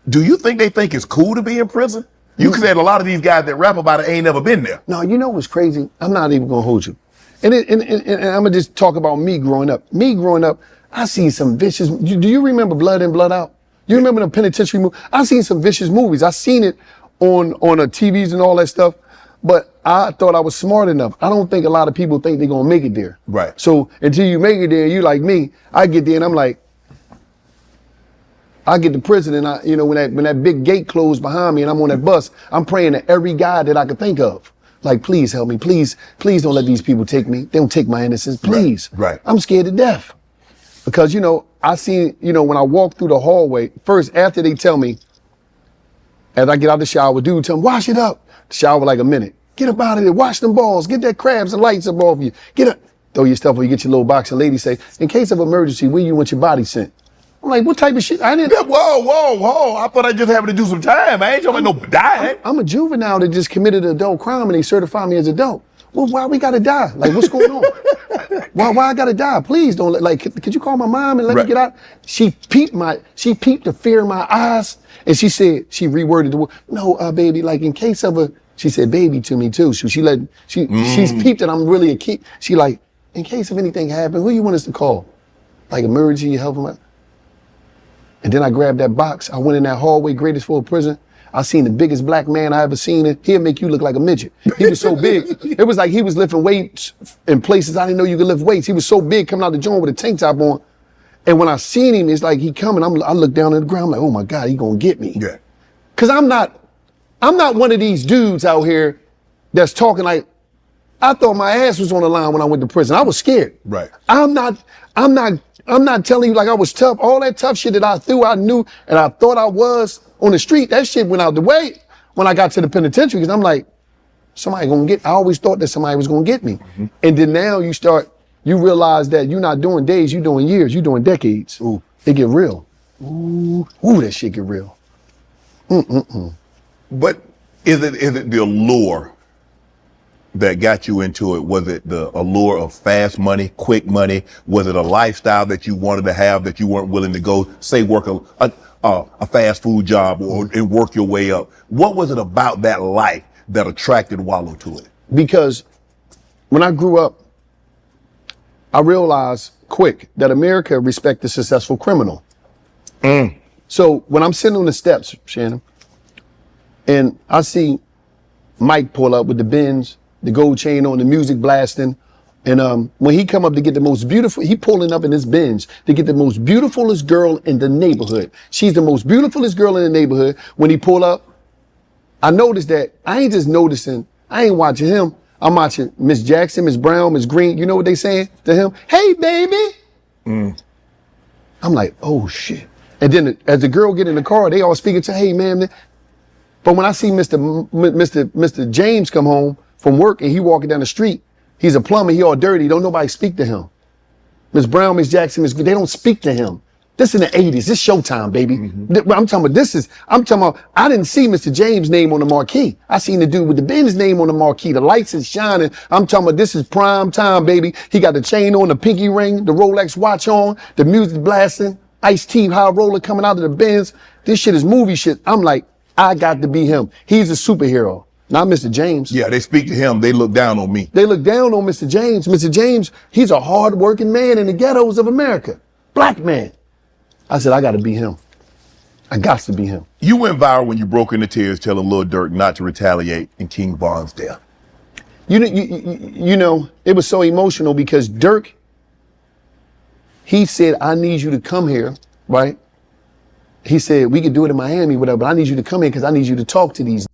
Do you think they think it's cool to be in prison? You said a lot of these guys that rap about it ain't never been there. No, you know what's crazy? I'm not even going to hold you. And I'm going to just talk about me growing up. Me growing up, I seen some vicious. Do you remember Blood In, Blood Out? You remember the penitentiary movie? I seen some vicious movies. I seen it on the TVs and all that stuff. But I thought I was smart enough. I don't think a lot of people think they're gonna make it there. Right. So until you make it there, you like me, I get there and I'm like, I get to prison and when that big gate closed behind me and I'm on that bus, I'm praying to every God that I could think of. Like, please help me. Please don't let these people take me. They don't take my innocence. Please. Right. I'm scared to death. Because, I see, when I walk through the hallway, first, after they tell me, as I get out the shower, dude tell me, wash it up. Shower like a minute. Get up out of there. Wash them balls. Get that crabs and lights up off you. Get up. Throw your stuff or you get your little box. And lady say, in case of emergency, where you want your body sent? I'm like, what type of shit? I didn't. Whoa. I thought I just having to do some time. I ain't talking about no dying. I'm a juvenile that just committed an adult crime and they certify me as adult. Well, why we gotta die? Like, what's going on? Why I gotta die? Please don't could you call my mom and let me get out? She peeped the fear in my eyes and she said, she reworded the word, no, baby, like in case of she said baby to me too. She's peeped that I'm really a kid. She like, in case of anything happen, who you want us to call? Like emergency, you help them out? And then I grabbed that box. I went in that hallway, greatest for a prison. I seen the biggest black man I ever seen. He'll make you look like a midget. He was so big. It was like he was lifting weights in places I didn't know you could lift weights. He was so big coming out the joint with a tank top on. And when I seen him, it's like he coming. I look down at the ground, I'm like, oh my God, he gonna get me. Yeah. Cause I'm not one of these dudes out here that's talking like, I thought my ass was on the line when I went to prison. I was scared. Right. I'm not telling you like I was tough. All that tough shit that I knew, and I thought I was on the street, that shit went out the way when I got to the penitentiary, because I'm like, I always thought that somebody was gonna get me. Mm-hmm. And then now you realize that you're not doing days, you're doing years, you're doing decades. Ooh. It get real. Ooh, that shit get real. But is it the allure that got you into it? Was it the allure of fast money, quick money? Was it a lifestyle that you wanted to have that you weren't willing to go, say, work a fast food job and work your way up? What was it about that life that attracted Wallo to it? Because when I grew up, I realized quick that America respects the successful criminal. So when I'm sitting on the steps, Shannon, and I see Mike pull up with the Benz, the gold chain on, the music blasting. And when he come up to get the most beautiful, he pulling up in his Benz to get the most beautifulest girl in the neighborhood. She's the most beautifulest girl in the neighborhood. When he pull up, I noticed that I ain't just noticing, I ain't watching him. I'm watching Miss Jackson, Miss Brown, Miss Green. You know what they saying to him? Hey, baby. I'm like, oh shit. And then as the girl get in the car, they all speaking to, hey man. But when I see Mr. James come home from work and he walking down the street, he's a plumber, he all dirty, don't nobody speak to him. Miss Brown, Miss Jackson, they don't speak to him. This in the 80s. This Showtime, baby. I'm talking about, I didn't see Mr. James' name on the marquee. I seen the dude with the Benz name on the marquee. The lights is shining. I'm talking about this is prime time, baby. He got the chain on, the pinky ring, the Rolex watch on, the music blasting, Ice-T high roller coming out of the Benz. This shit is movie shit. I'm like, I got to be him. He's a superhero, not Mr. James. Yeah, they speak to him. They look down on me. They look down on Mr. James. Mr. James, he's a hard-working man in the ghettos of America. Black man. I said, I got to be him. I got to be him. You went viral when you broke into tears telling Lil Durk not to retaliate in King Von's death. You know, it was so emotional because Durk, he said, I need you to come here, right? He said, we could do it in Miami, whatever, but I need you to come here because I need you to talk to these.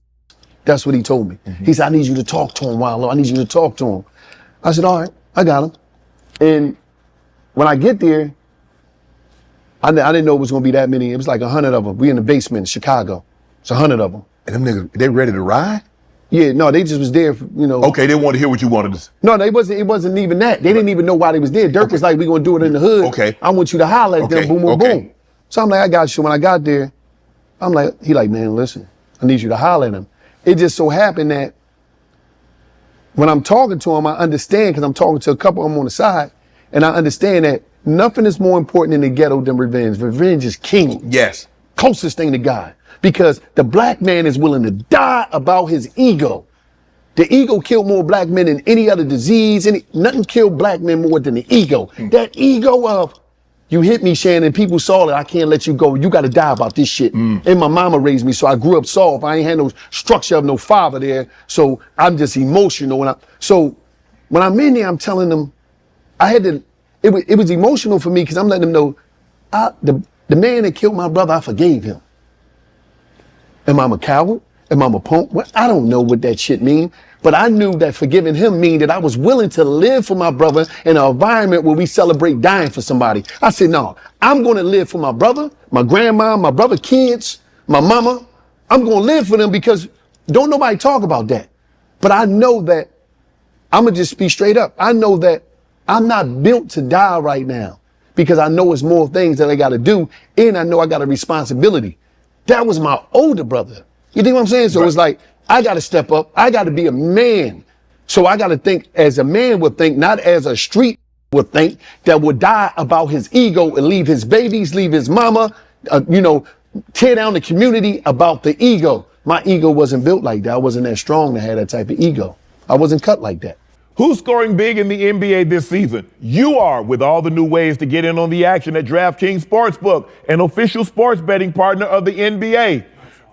That's what he told me. He said, I need you to talk to him, Wallo. I need you to talk to him. I said, all right, I got him. And when I get there, I didn't know it was going to be that many. It was like 100 of them. We in the basement in Chicago. It's 100 of them. And them niggas, they ready to ride? Yeah, no, they just was there, you know. Okay, they wanted to hear what you wanted to say. No, it wasn't even that. They didn't even know why they was there. Dirk was like, we going to do it in the hood. Okay. I want you to holler at them, boom, boom, boom. So I'm like, I got you. When I got there, I'm like, he like, man, listen, I need you to holler at him. It just so happened that when I'm talking to him, I understand, because I'm talking to a couple of them on the side, and I understand that nothing is more important in the ghetto than revenge. Revenge is king. Yes. Closest thing to God. Because the black man is willing to die about his ego. The ego killed more black men than any other disease. Nothing killed black men more than the ego. That ego of, you hit me, Shannon, people saw it, I can't let you go. You got to die about this shit. And my mama raised me, so I grew up soft. I ain't had no structure of no father there. So I'm just emotional. So when I'm in there, I'm telling them, it was emotional for me because I'm letting them know, the man that killed my brother, I forgave him. Am I a coward? Am I a punk? Well, I don't know what that shit mean, but I knew that forgiving him mean that I was willing to live for my brother in an environment where we celebrate dying for somebody. I said, no, I'm going to live for my brother, my grandma, my brother, kids, my mama. I'm going to live for them because don't nobody talk about that. But I know that, I'm going to just be straight up. I know that I'm not built to die right now because I know it's more things that I got to do, and I know I got a responsibility. That was my older brother. You think what I'm saying? So it's like, I got to step up. I got to be a man. So I got to think as a man would think, not as a street would think, that would die about his ego and leave his babies, leave his mama, tear down the community about the ego. My ego wasn't built like that. I wasn't that strong to have that type of ego. I wasn't cut like that. Who's scoring big in the NBA this season? You are, with all the new ways to get in on the action at DraftKings Sportsbook, an official sports betting partner of the NBA.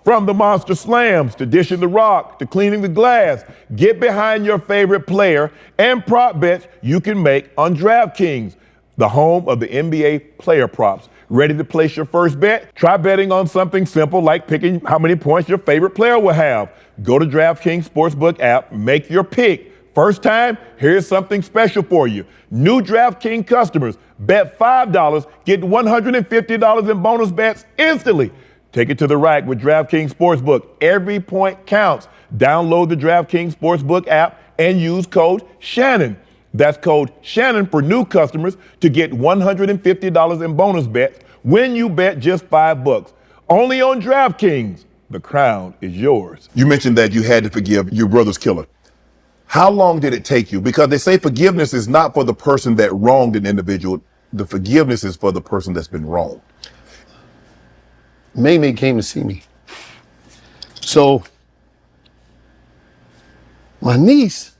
From the Monster Slams to dishing the rock to cleaning the glass, get behind your favorite player and prop bets you can make on DraftKings, the home of the NBA player props. Ready to place your first bet? Try betting on something simple like picking how many points your favorite player will have. Go to DraftKings Sportsbook app, make your pick. First time, here's something special for you. New DraftKings customers, bet $5, get $150 in bonus bets instantly. Take it to the rack with DraftKings Sportsbook. Every point counts. Download the DraftKings Sportsbook app and use code Shannon. That's code Shannon for new customers to get $150 in bonus bets when you bet just $5. Only on DraftKings. The crown is yours. You mentioned that you had to forgive your brother's killer. How long did it take you? Because they say forgiveness is not for the person that wronged an individual. The forgiveness is for the person that's been wronged. May came to see me. So my niece,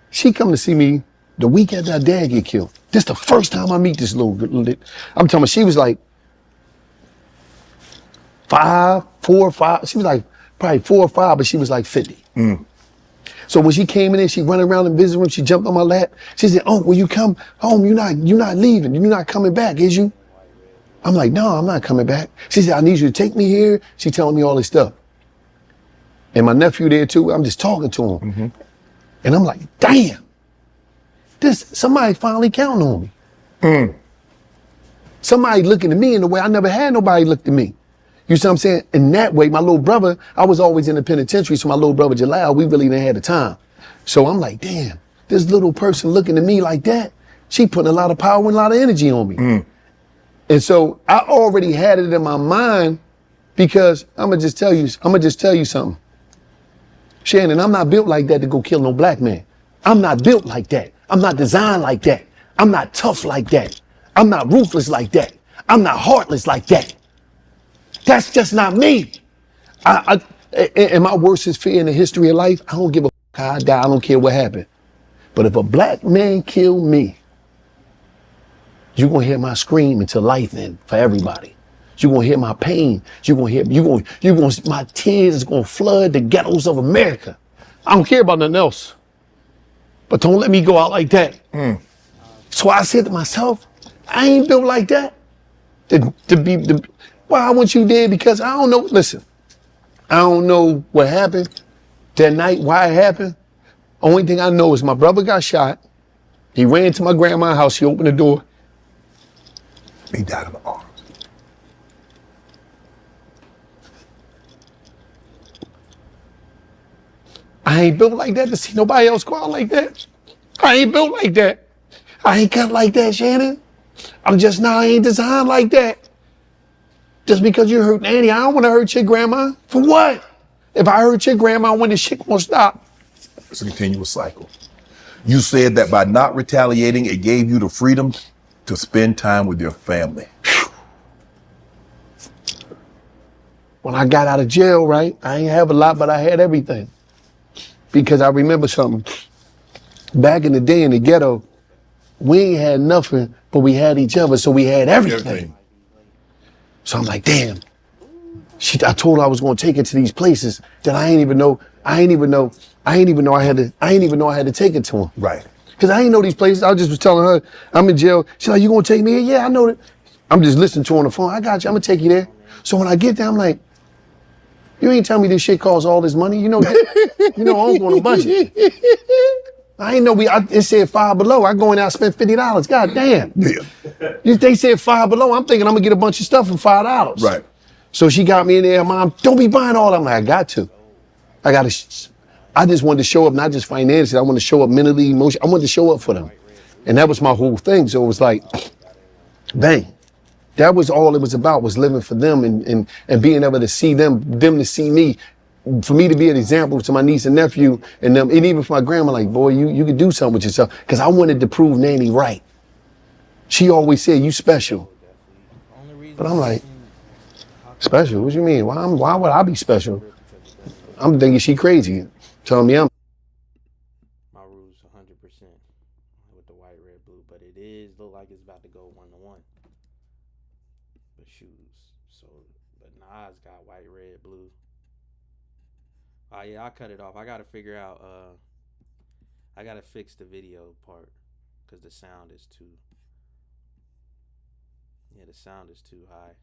she come to see me the week after her dad get killed. This the first time I meet this little, I'm telling you, she was like 4 or 5. She was like probably 4 or 5, but she was like 50. So when she came in there, she went around the visiting room, she jumped on my lap. She said, oh, will you come home? You're not leaving. You're not coming back, is you? I'm like, no, I'm not coming back. She said, I need you to take me here. She telling me all this stuff. And my nephew there too, I'm just talking to him. And I'm like, damn, somebody finally counting on me. Somebody looking at me in the way I never had nobody look at me. You see what I'm saying? In that way, my little brother, I was always in the penitentiary, so my little brother Jalal, we really didn't have the time. So I'm like, damn, this little person looking at me like that, she putting a lot of power and a lot of energy on me. And so I already had it in my mind because I'm gonna just tell you something. Shannon, I'm not built like that to go kill no black man. I'm not built like that. I'm not designed like that. I'm not tough like that. I'm not ruthless like that. I'm not heartless like that. That's just not me. And my worstest fear in the history of life, I don't give a how I die. I don't care what happened. But if a black man kill me, you're gonna hear my scream until life end for everybody. You're gonna hear my pain. My tears is gonna flood the ghettos of America. I don't care about nothing else. But don't let me go out like that. So I said to myself, I ain't built like that. Why I want you dead? Because I don't know. Listen, I don't know what happened that night, why it happened. Only thing I know is my brother got shot. He ran to my grandma's house. He opened the door. He died in the arms. I ain't built like that to see nobody else go out like that. I ain't built like that. I ain't cut like that, Shannon. I ain't designed like that. Just because you hurt Nanny, I don't want to hurt your grandma. For what? If I hurt your grandma, when the shit gonna stop? It's a continuous cycle. You said that by not retaliating, it gave you the freedom to spend time with your family. When I got out of jail, right, I ain't have a lot, but I had everything. Because I remember something. Back in the day in the ghetto, we ain't had nothing, but we had each other, so we had everything. So I'm like, damn. I told her I was gonna take her to these places that I ain't even know I had to take her to them. Right. Cause I ain't know these places. I just was telling her, I'm in jail. She's like, you gonna take me here? Yeah, I know that. I'm just listening to her on the phone. I got you, I'm gonna take you there. So when I get there, I'm like, you ain't tell me this shit costs all this money. You know, I'm going on a budget. I ain't know it said Five Below. I go in there, I spend $50. God damn. Yeah. They said Five Below. I'm thinking I'm gonna get a bunch of stuff for $5. Right. So she got me in there, Mom, don't be buying all that. I'm like, I got to. I just wanted to show up, not just financially. I wanted to show up mentally, emotionally. I wanted to show up for them. And that was my whole thing. So it was like, bang. That was all it was about, was living for them and being able to see them to see me. For me to be an example to my niece and nephew and them, and even for my grandma, like, boy, you could do something with yourself. Because I wanted to prove Nanny right. She always said, you special. But I'm like, special? What you mean? Why would I be special? I'm thinking she crazy. Telling me I'm. My rules 100% with the white, red, blue, but it is look like it's about to go 1-1. The shoes. So, but Nas got white, red, blue. Oh yeah, I cut it off. I gotta figure out. I gotta fix the video part because the sound is too. Yeah, the sound is too high.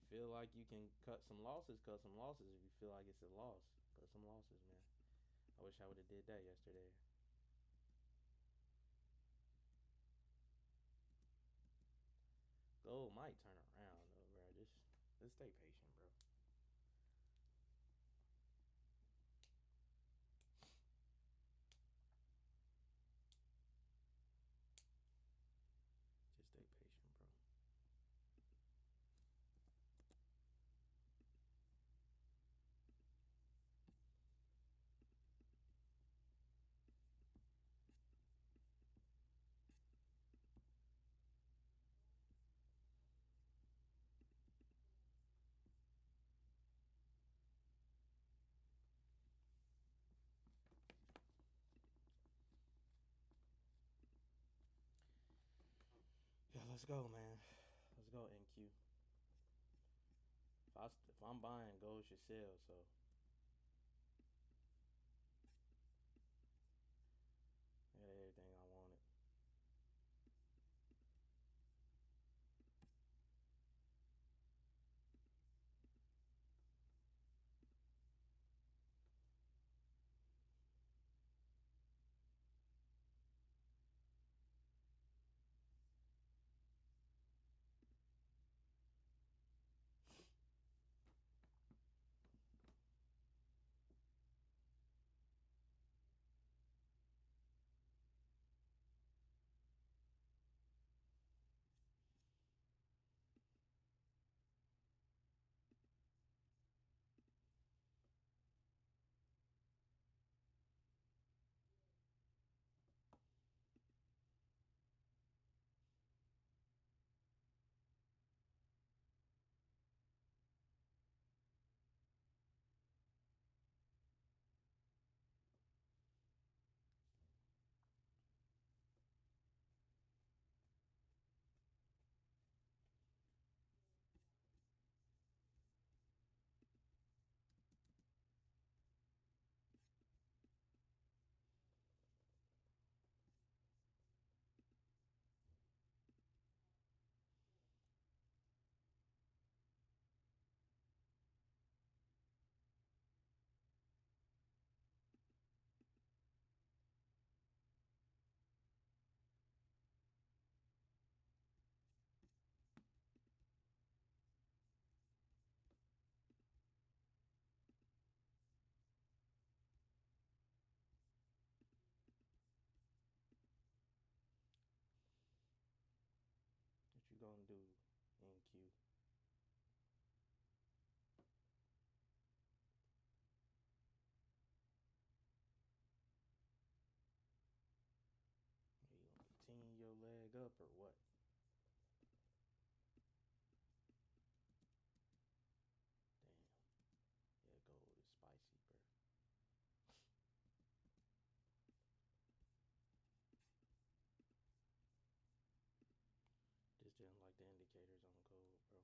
Feel like you can cut some losses. If you feel like it's a loss, cut some losses, man. I wish I would have did that yesterday. Gold might turn around though, bro. Just stay patient, bro. Let's go, man. Let's go, NQ. If I'm buying, gold should sell, so. I got everything I wanted. What you gonna do, NQ? You gonna continue your leg up or what? Damn. Yeah, gold is spicy, bro. Just didn't like the indicators on gold, bro.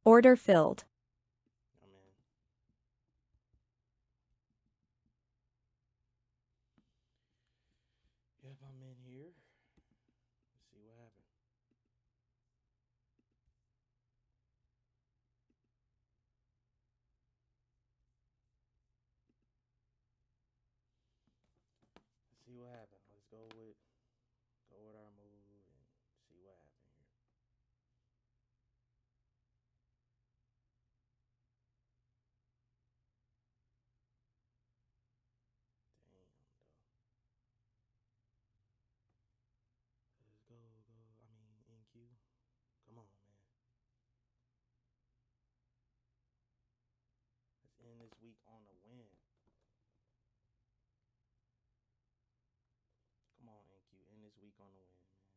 Order filled. I'm in. Yep, I'm in here. Let's see what happened. Let's see what happened. Let's go with our move and see what happened here. Damn, though. Let's go. I mean, NQ. Come on, man. Let's end this week on a win. Come on, NQ. End this week on a win, man.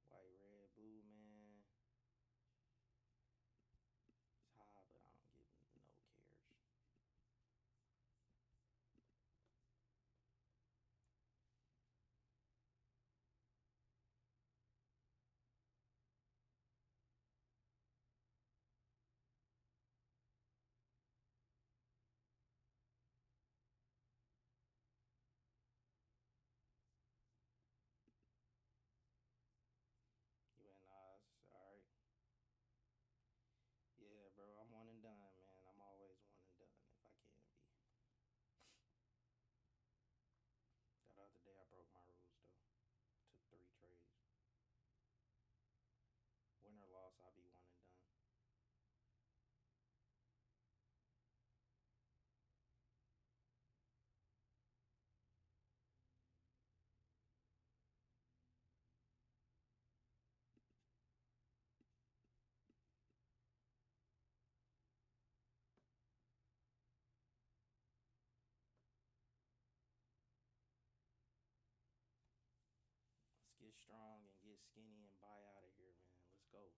White, red, blue, man. It's high, but I don't give no cares. strong and get skinny and buy out of here, man. Let's go.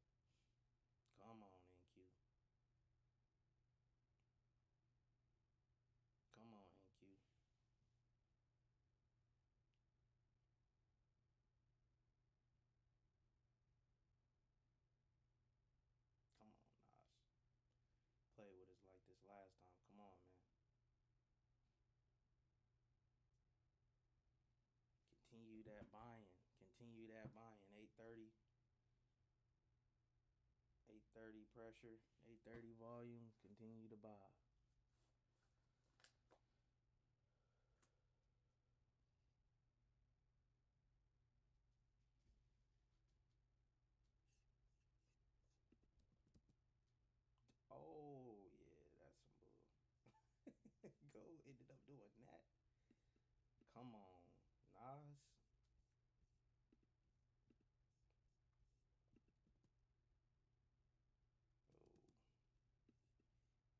Come on, NQ. Come on, NQ. Come on, Nas. Play with us like this last time. Come on, man. Continue that buying. Continue that buying. 830. 830 pressure. 830 volume. Continue to buy. Oh, yeah, that's some bull. Go ended up doing that. Come on, Nas. Oh.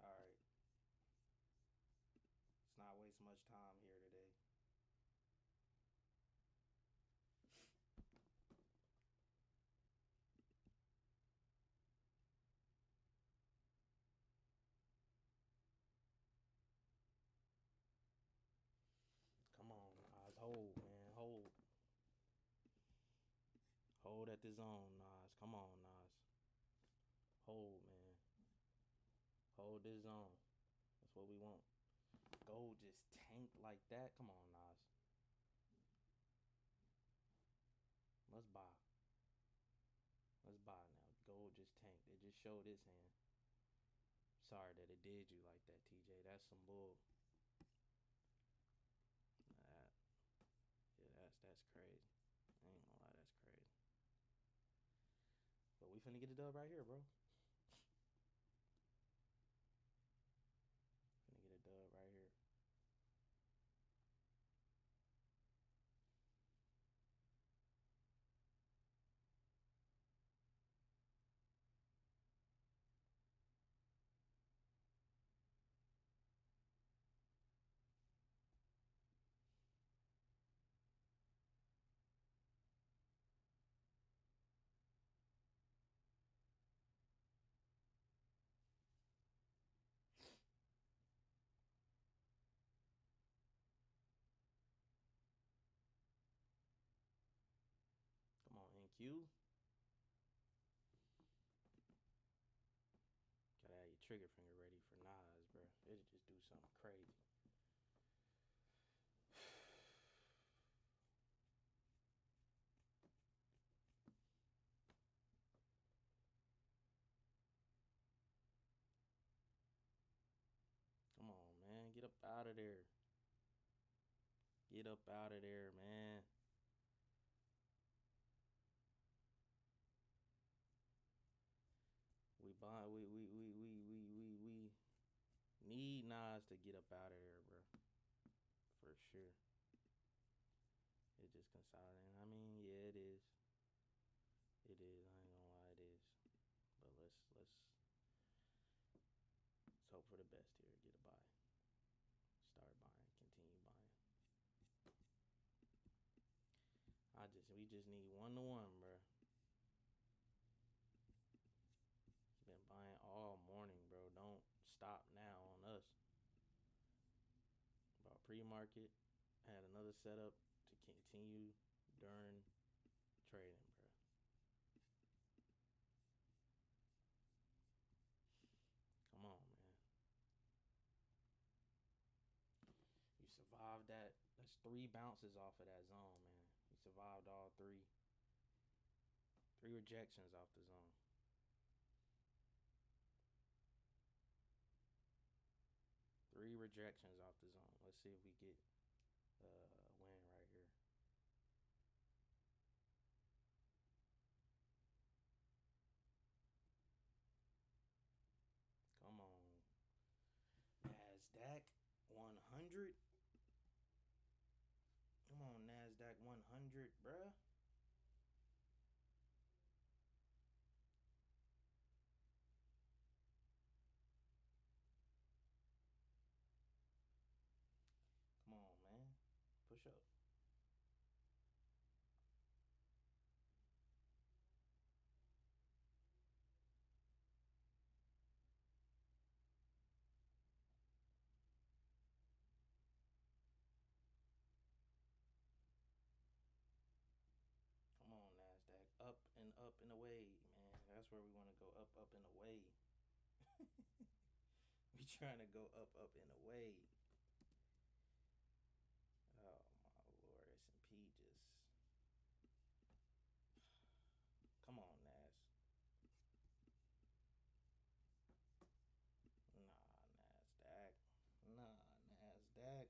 All right. Let's not waste much time here today. Come on, Nas. Hold, man. Hold. Hold at the zone, Nas. Come on, Nas. Hold, man. Hold this zone. That's what we want. Gold just tanked like that. Come on, Nas. Let's buy. Let's buy now. Gold just tanked. It just showed its hand. Sorry that it did you like that, TJ. That's some bull. Yeah, that's crazy. I ain't gonna lie, that's crazy. But we finna get a dub right here, bro. Finna get a dub right here. Come on, NQ. Gotta have your trigger finger ready for Nas, bro. It'll just do something crazy. Come on, man. Get up out of there. Get up out of there, man. We need Nas to get up out of there, bro. For sure. It just consolidating. I mean, yeah, it is. It is. I ain't gonna lie, it is. But let's hope for the best here. Get a buy. Start buying. Continue buying. We just need 1-to-1, bro. Been buying all morning, bro. Don't stop now on us. About pre-market, had another setup to continue during trading, bro. Come on, man. You survived that. That's 3 bounces off of that zone, man. You survived all 3. 3 rejections off the zone. Three rejections off the zone. Let's see if we get a win right here. Come on. NASDAQ 100. Come on, NASDAQ 100, bruh. Come on, man. Push up. that's where we want to go up and away. We trying to go up and away. Oh my Lord, S&P just. Come on, Nas. Nah, NASDAQ. Nah, NASDAQ.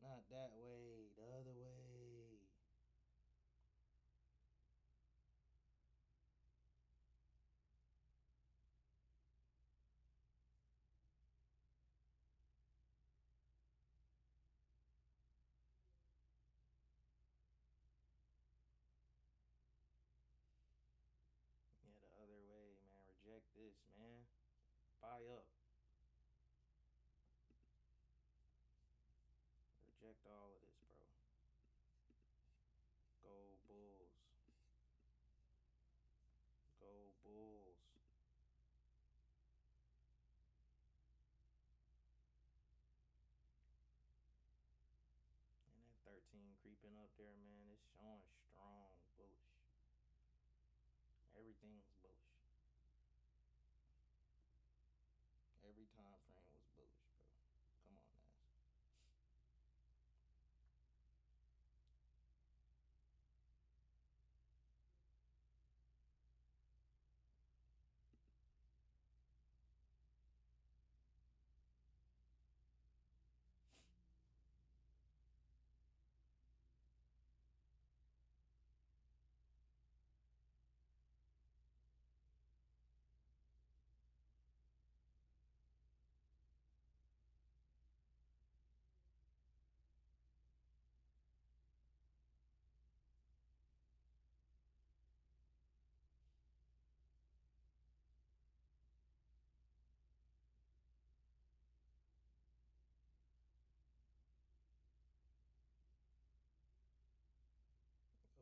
Not that way, the other way. Yeah, the other way, man. Reject this, man. Buy up. Reject all of this, bro. Go Bulls. Go Bulls. And that 13 creeping up there, man, it's showing strong bullish. Everything's bullish. Every time frame was bullish, bro. Come on, Nas.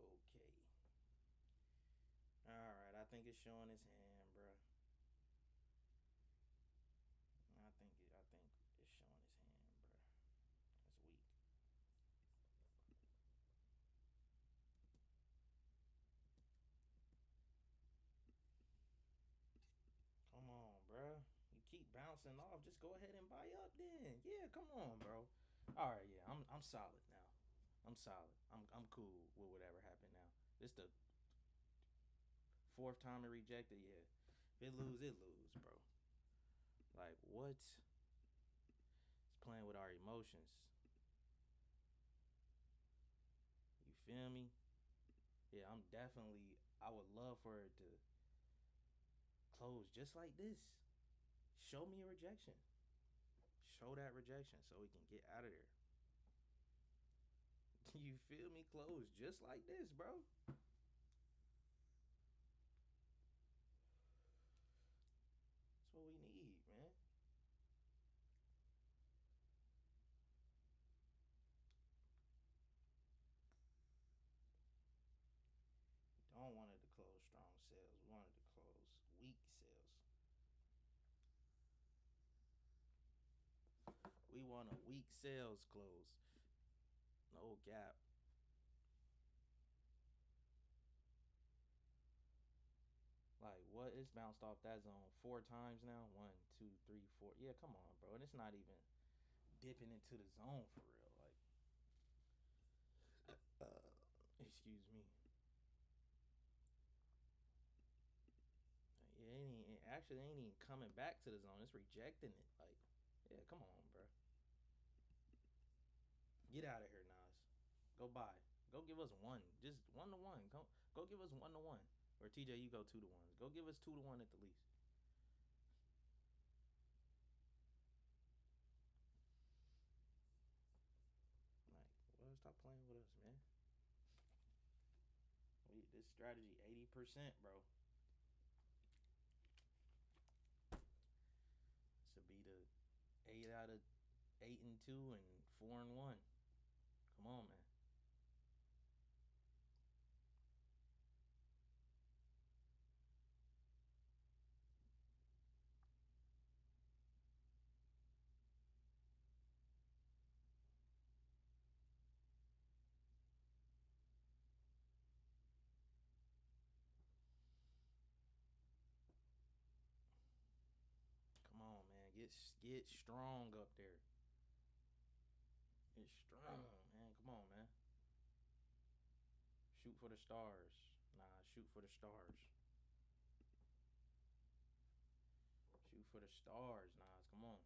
Okay. All right, I think it's showing his hand, bro. I think it's showing his hand, bro. That's weak. Come on, bro. You keep bouncing off. Just go ahead and buy up then. Yeah, come on, bro. All right, yeah, I'm solid now. I'm solid. I'm cool with whatever happened now. This the fourth time it rejected. Yeah, if it lose, bro. Like what? It's playing with our emotions. You feel me? Yeah, I would love for it to close just like this. Show me a rejection. Show that rejection so we can get out of there. You feel me? Close just like this, bro. That's what we need, man. We don't want it to close strong sales. We want it to close weak sales. We want a weak sales close. No gap. Like, what? It's bounced off that zone 4 times now. 1, 2, 3, 4. Yeah, come on, bro. And it's not even dipping into the zone for real. Like, excuse me. Yeah, it actually ain't even coming back to the zone. It's rejecting it. Like, yeah, come on, bro. Get out of here, Nas. Go buy. Go give us one. Just 1-to-1. Go give us 1-to-1. Or TJ, you go 2-to-1. Go give us 2-to-1 at the least. Like, well, stop playing with us, man. This strategy 80%, bro. This would be the 8 out of 8-2 and 4-1. Come on, man. Get strong up there. Get strong, man. Come on, man. Shoot for the stars. Nah, shoot for the stars. Shoot for the stars, Nas. Come on.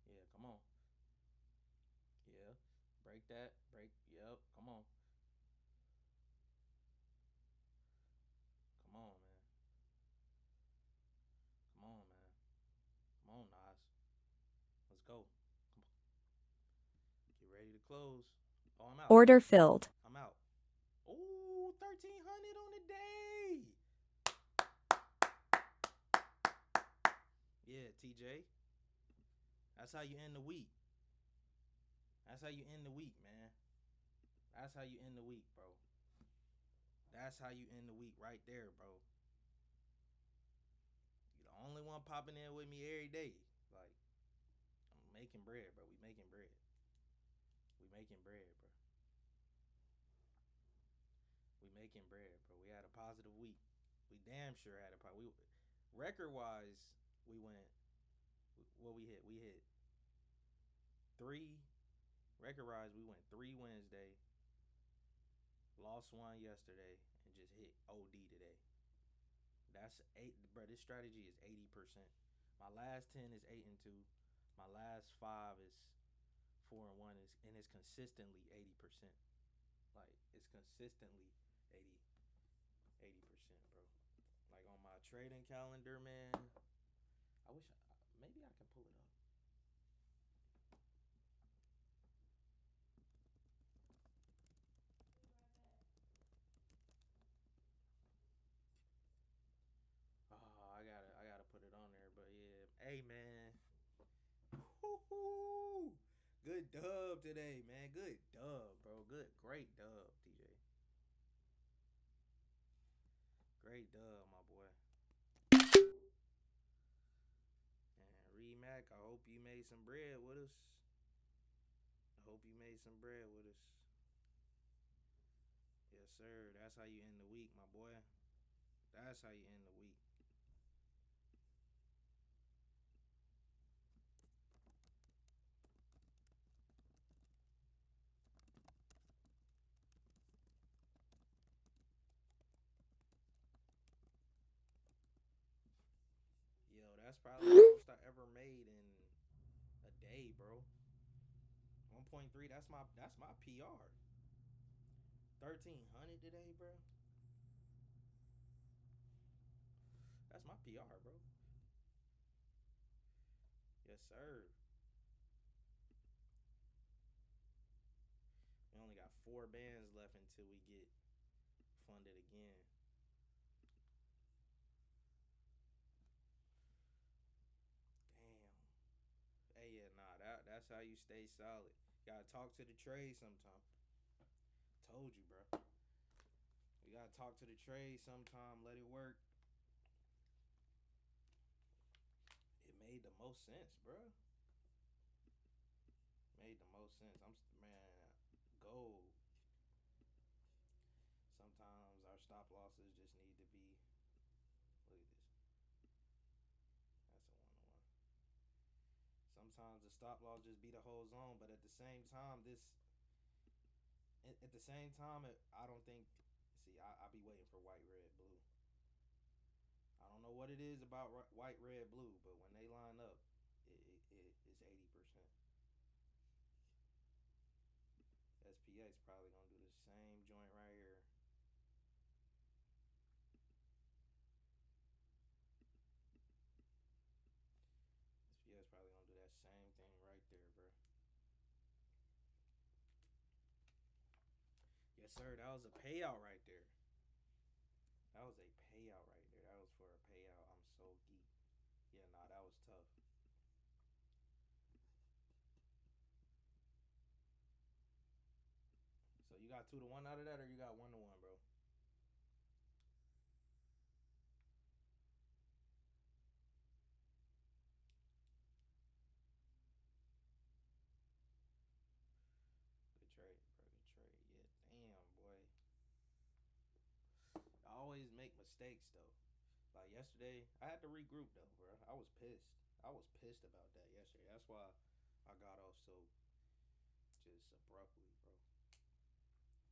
Yeah, come on. Yeah. Break that. Yep. Come on. Come on, man. Come on, man. Come on, Nas. Let's go. Come on. Get ready to close. Oh, I'm out. Order filled. I'm out. Ooh, 1,300 on the day. Yeah, TJ. That's how you end the week. That's how you end the week, man. That's how you end the week, bro. That's how you end the week right there, bro. You're the only one popping in with me every day. Like, I'm making bread, bro. We making bread. We making bread, bro. We making bread, bro. We had a positive week. We damn sure had a positive. Record-wise, we went. What we hit? We hit 3. Record-wise, we went 3 Wednesday. Lost 1 yesterday and just hit OD today. That's 8, bro. This strategy is 80%. My last 10 is 8-2. My last 5 is 4-1, and it's consistently 80%. Like, it's consistently 80%, bro. Like, on my trading calendar, man. I wish maybe I can pull it up. Oh, I gotta put it on there, but yeah. Hey, man. Woo-hoo. Good dub today, man. Good dub, bro. Great dub, TJ. Great dub, my boy. And Reed Mac, I hope you made some bread with us. Yes, sir. That's how you end the week, my boy. That's how you end the week. Yo, that's probably the most I ever made in a day, bro. 1.3, that's my PR. 1,300 today, bro. That's my PR, bro. Yes, sir. We only got 4 bands left until we get funded again. Damn. Hey, yeah, nah, that's how you stay solid. Gotta talk to the trade sometime. Told you, bro. We gotta talk to the trade sometime. Let it work. It made the most sense, bro. Made the most sense. Gold. Sometimes our stop losses just need to be. Look at this. That's a 1-1. Sometimes the stop loss just be the whole zone, but at the same time, I don't think. See, I be waiting for white, red, blue. I don't know what it is about white, red, blue, but when they line up, it's 80%. SPX probably gonna do the same joint right here. SPX probably gonna do that same thing right there, bro. Yes, sir. That was a payout right there. That was a payout right there. That was for a payout. I'm so geek. Yeah, nah, that was tough. So you got 2-1 out of that, or you got 1-1, bro? Good trade, bro. Good trade. Yeah, damn, boy. I always make mistakes though. Like yesterday. I had to regroup though, bro. I was pissed. I was pissed about that yesterday. That's why I got off so just abruptly, bro.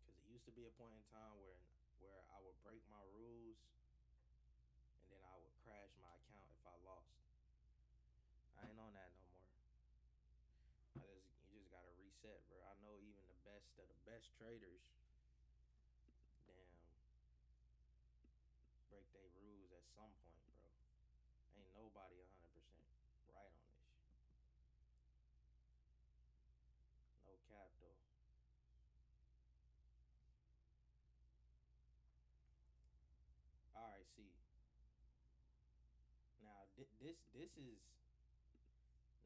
Because it used to be a point in time where I would break my rules and then I would crash my account if I lost. I ain't on that no more. You just gotta reset, bro. I know even the best of the best traders, damn, break their rules at some point, bro. Ain't nobody 100% right on this shit. No cap though. All right, see. Now this is.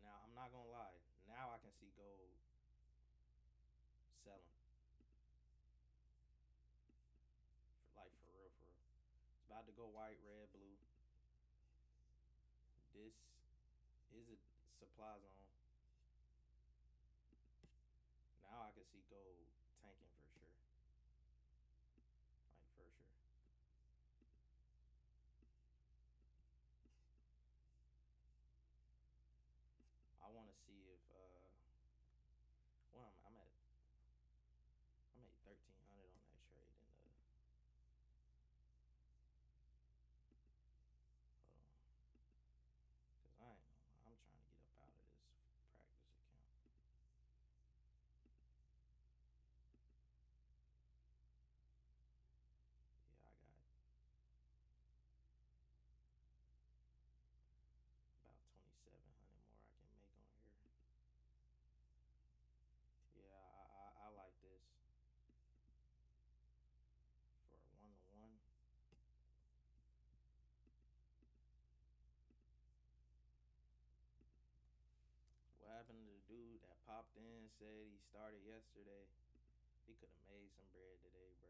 Now I'm not gonna lie. Now I can see gold selling. For real, for real. It's about to go white, red, blue. This is a supply zone. Now I can see gold tanking for sure. Like for sure. I want to see if well, I'm at 1,300 on that trade and hold on, cause I ain't gonna lie, I'm trying to get up out of this practice account. Yeah, I got about 2,700 more I can make on here. Yeah, I like this for a 1-to-1. What happened to the dude that popped in, said he started yesterday? He could have made some bread today, bro.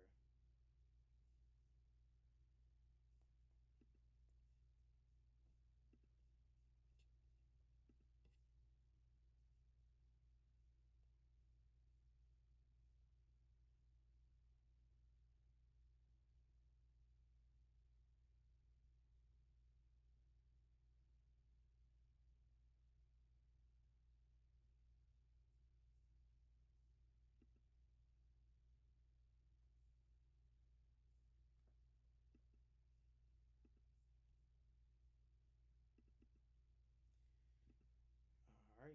All right.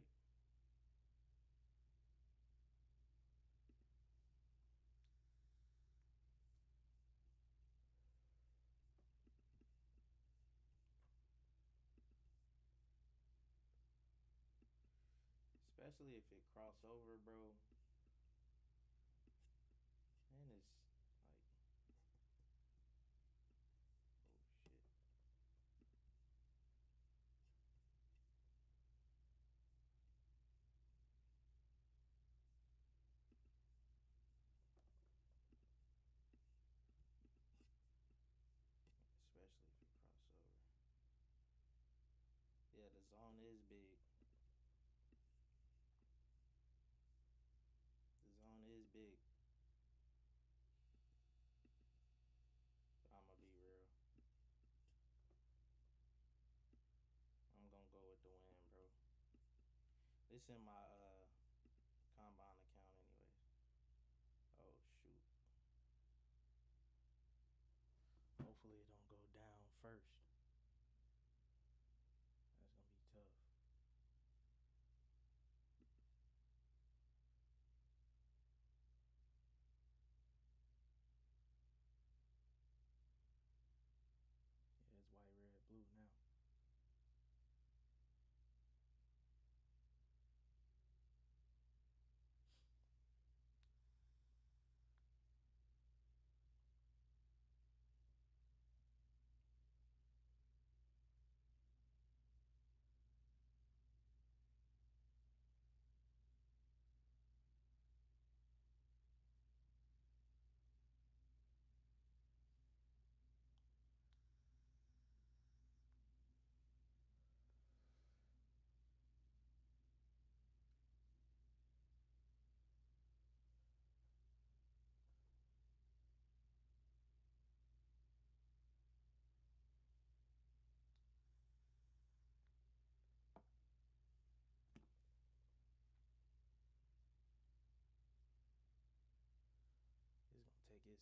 Especially if it cross over, bro. And it's like, oh shit. Especially if it cross over. Yeah, the zone is big. The zone is big. I'm gonna be real. I'm gonna go with the win, bro. This in my combine account anyways. Oh shoot. Hopefully it don't go down first. That's gonna be tough. Yeah, it's white, red, blue now.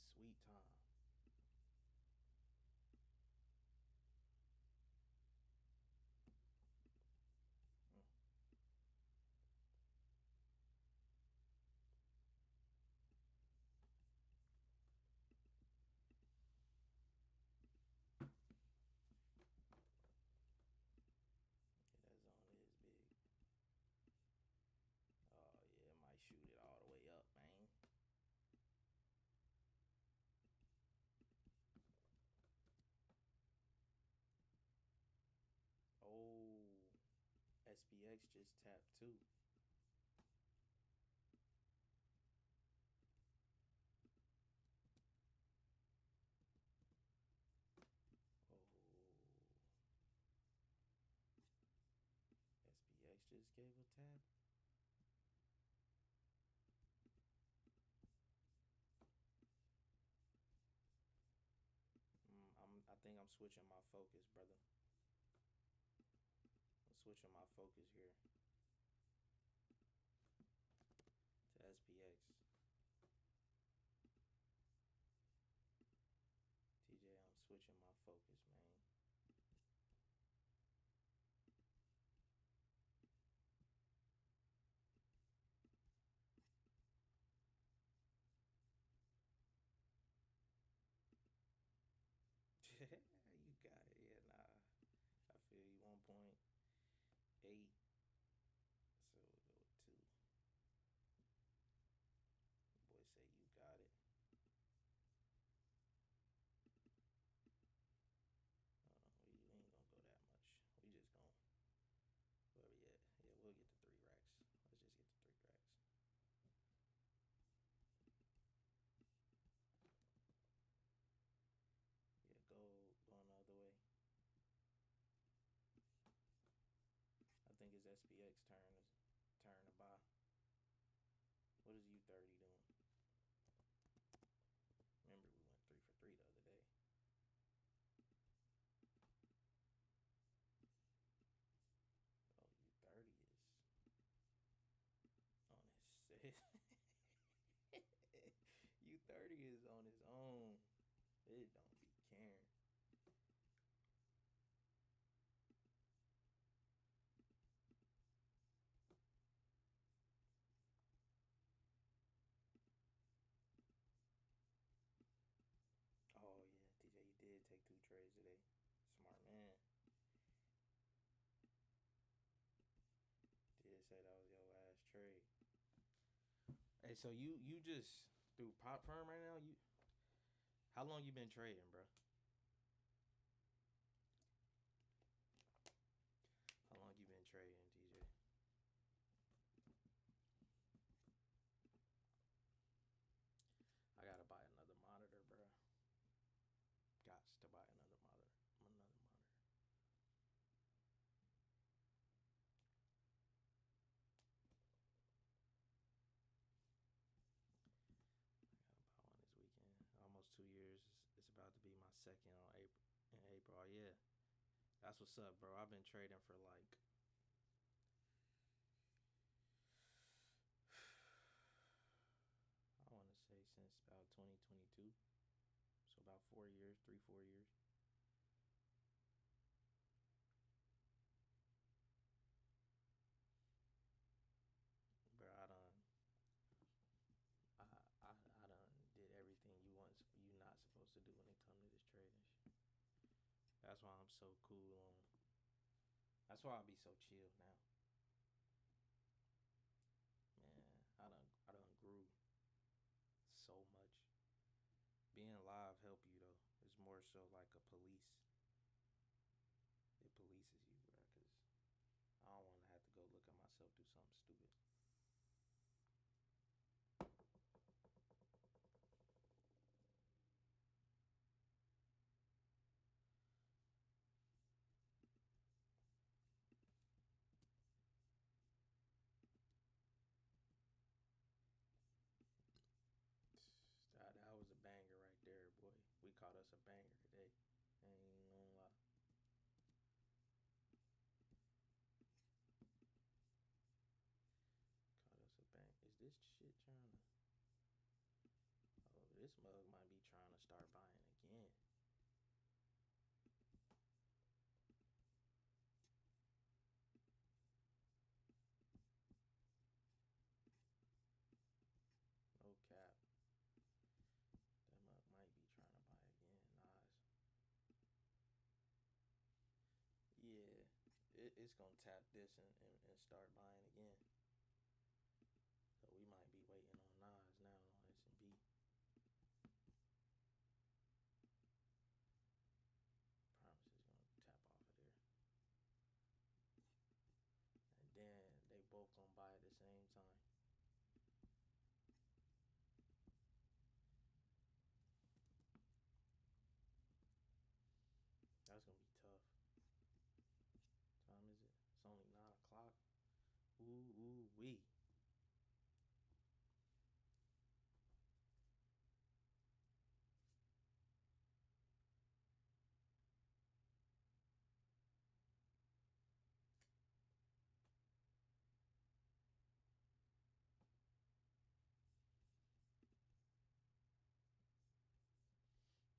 sweet time. That zone is big. Oh yeah, it might shoot it all the way up, man. Oh, SPX just tapped too. Oh, SPX just gave a tap. I think I'm switching my focus, brother. I'm switching my focus here to SPX. TJ, I'm switching my focus, man. You got it. Yeah, nah. I feel you. 1.8. So we'll go with 2. Boy say you got it. We ain't gonna go that much. We just gonna where we at? Yeah, we'll get the 3 racks. Let's just get the 3 racks. Yeah, going the other way. I think it's SPX turn to buy. What is U30 doing? Remember we went 3 for 3 the other day. Oh, U30 is on his U30 is on his own. It don't be caring. Oh yeah, TJ, you did take 2 trades today. Smart man. Did say that was your last trade. Hey, so you just through Pop Firm right now? How long you been trading, bro? How long you been trading, TJ? I gotta buy another monitor, bro. Gots to buy another monitor. This weekend, almost 2 years. It's about to be my second on April. Oh, yeah, that's what's up, bro. I've been trading for like I want to say since about 2022, so about 4 years, 3-4 years. Bro, I done did everything you not supposed to do when it come to this trading shit. That's why I'm so cool on. That's why I be so chill now. Man, I done grew so much. Being live help you though. It's more so like a police. It polices you, bro, because I don't want to have to go look at myself do something stupid. That was a banger right there, boy. We caught us a banger today. I ain't even gonna lie. Caught us a bang. Is this shit trying to... Oh, this mug might be start buying again. No cap. That might be trying to buy again. Nas. Yeah, it's gonna tap this and start buying again. So we might be waiting on Nas now on S&P. Promise it's gonna tap off of there. And then they both gonna buy at the same time. That's gonna be tough. What time is it? It's only 9 o'clock. Ooh wee.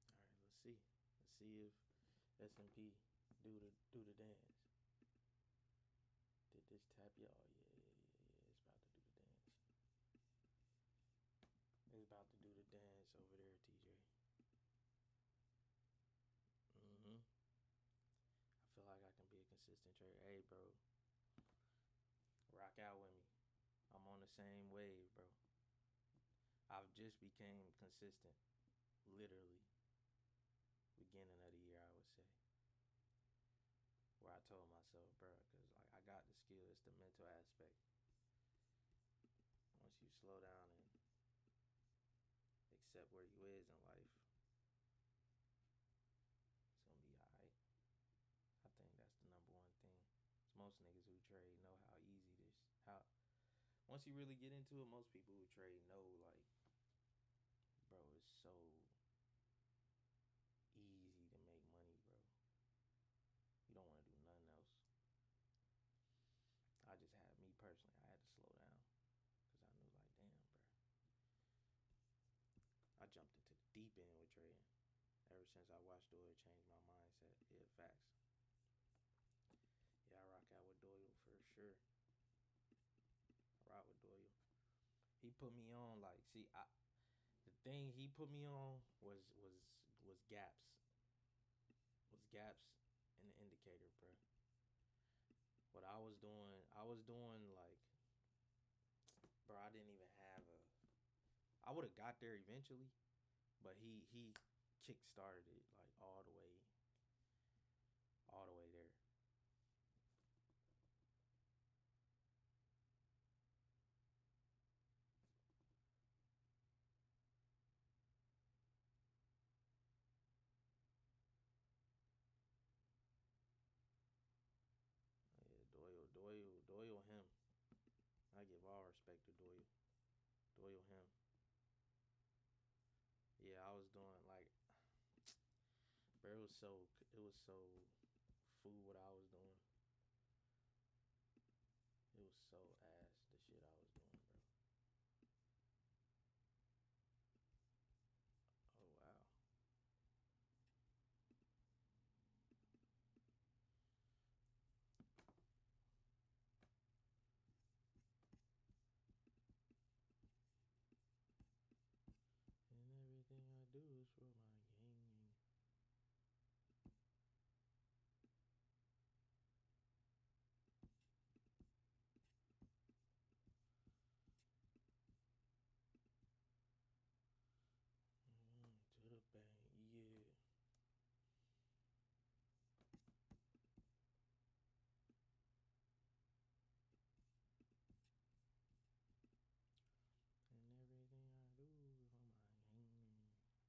All right, let's see. Let's see if S&P do the dance. Did this tap y'all? Yeah. It's about to do the dance. It's about to do the dance over there, TJ. I feel like I can be a consistent trader. Hey, bro. Rock out with me. I'm on the same wave, bro. I've just became consistent. Literally. Beginning of the year, I would say. Where I told myself, bro, because like I got the skill. It's the mental aspect. Once you slow down and accept where you is in life, it's gonna be alright. I think that's the number one thing. Most niggas who trade know how easy this. Once you really get into it, most people who trade know, like, bro, it's so easy to make money, bro. You don't want to do nothing else. Me personally, I had to slow down because I knew, like, damn, bro. I jumped into the deep end with trading. Ever since I watched Doyle change my mindset. Yeah, facts. Yeah, I rock out with Doyle for sure. I rock with Doyle. He put me on, like, see, the thing he put me on was gaps. Was gaps in the indicator, bro. What I was doing like, bro, I didn't even have I would have got there eventually, but he kick-started it, like, all the way there. Doyle him. I give all respect to Doyle. Doyle him. Yeah, I was doing, like, bro, it was so fool what I was doing. It was so ass, the shit I was doing, bro. Oh, wow. And everything I do is for my gaming. To the bank, yeah. And everything I do is for my gaming.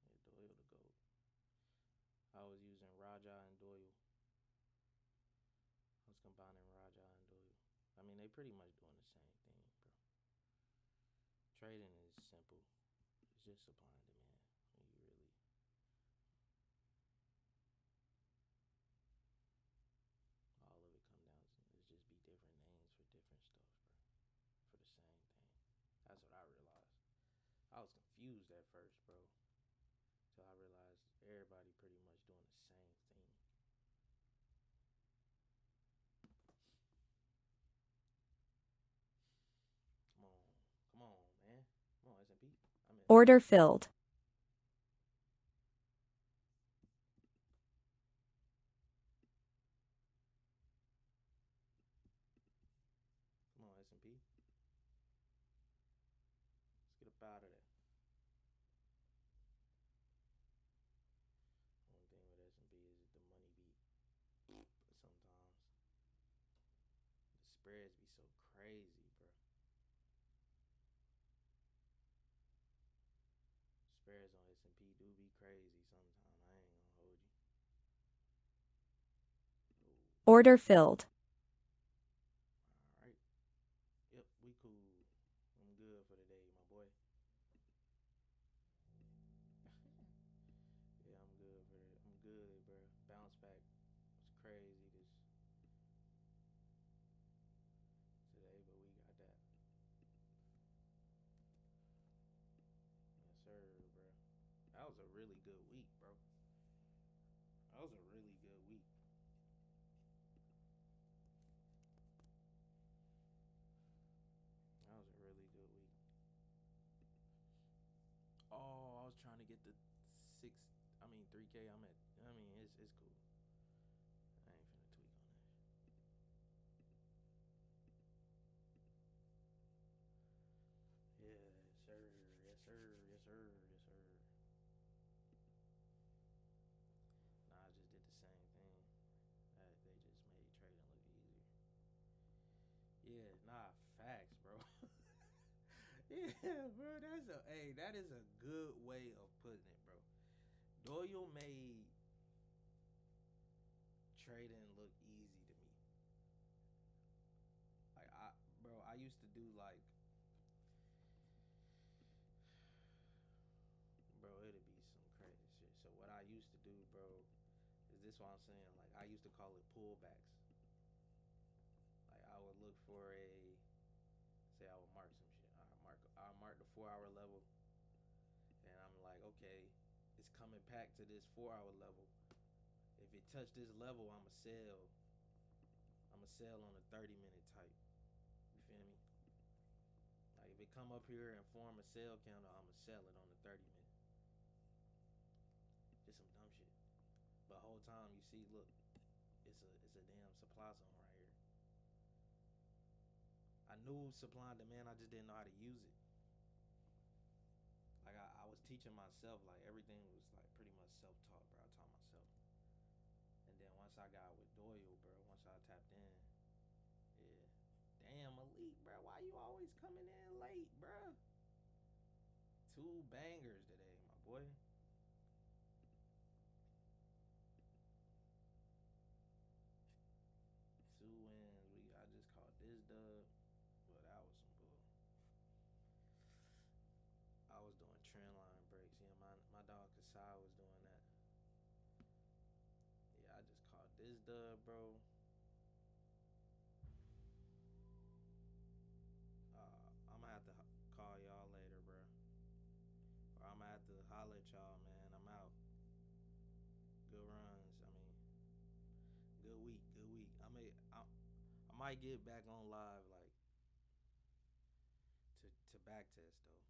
Yeah, Doyle the GOAT. I was using Raja and Doyle. I was combining Raja and Doyle. I mean, they pretty much doing the same thing, bro. Trading is simple. It's just supply and demand. You really. All of it come down to it's just be different names for different stuff, bro. For the same thing. That's what I realized. I was confused at first, bro. Till I realized Everybody pretty much doing the same thing. Come on, man. Come on, S&P. Order filled. Come on, S&P. Let's get up out of there. Only thing with S&P is the money be sometimes. The spreads be so crazy, bro. Spreads on S&P do be crazy sometimes. I ain't gonna hold you. Order filled. All right. Yep, we cool. I'm good for the day, my boy. Yeah, I'm good for it. I'm good, bro. Bounce back. It's crazy this today, but we got that. Yes, sir, bro. That was a really good week, bro. That was a really good week. That was a really good week. Oh, I was trying to get the 3K. It's cool. I ain't finna tweak on that. Yes, sir. Yes, sir. Yes, sir. Yes, sir. Nah, I just did the same thing. They just made trading look easier. Yeah, nah, facts, bro. Yeah, bro, that is a good way of putting it, bro. Doyle made trading look easy to me. Like I used to do like, bro, it'd be some crazy shit. So what I used to do, bro, is this what I'm saying? Like I used to call it pullbacks. Like I would look for say I would mark some shit. I mark the 4-hour level, and I'm like, okay, it's coming back to this 4-hour level. If it touched this level, I'ma sell. I'ma sell on a 30-minute type. You feel me? Like if it come up here and form a sell counter, I'ma sell it on the 30-minute. Just some dumb shit. But the whole time you see, look, it's a damn supply zone right here. I knew supply and demand, I just didn't know how to use it. Like I was teaching myself, like everything was like pretty much self-taught, bro. I taught myself. And then once I got with Doyle, bro, once I tapped in, yeah. Damn, Malik, bro, why you always coming in late, bro? 2 bangers today, my boy. Two wins. I just caught this dub, but that was some bull. I was doing trend line breaks. Yeah, my dog Kasai was doing that. Yeah, I just caught this dub, bro. I'm gonna have to call y'all later, bro. Or I'm gonna have to holler at y'all, man. I'm out. Good runs. Good week. Good week. I might get back on live, like to back test though.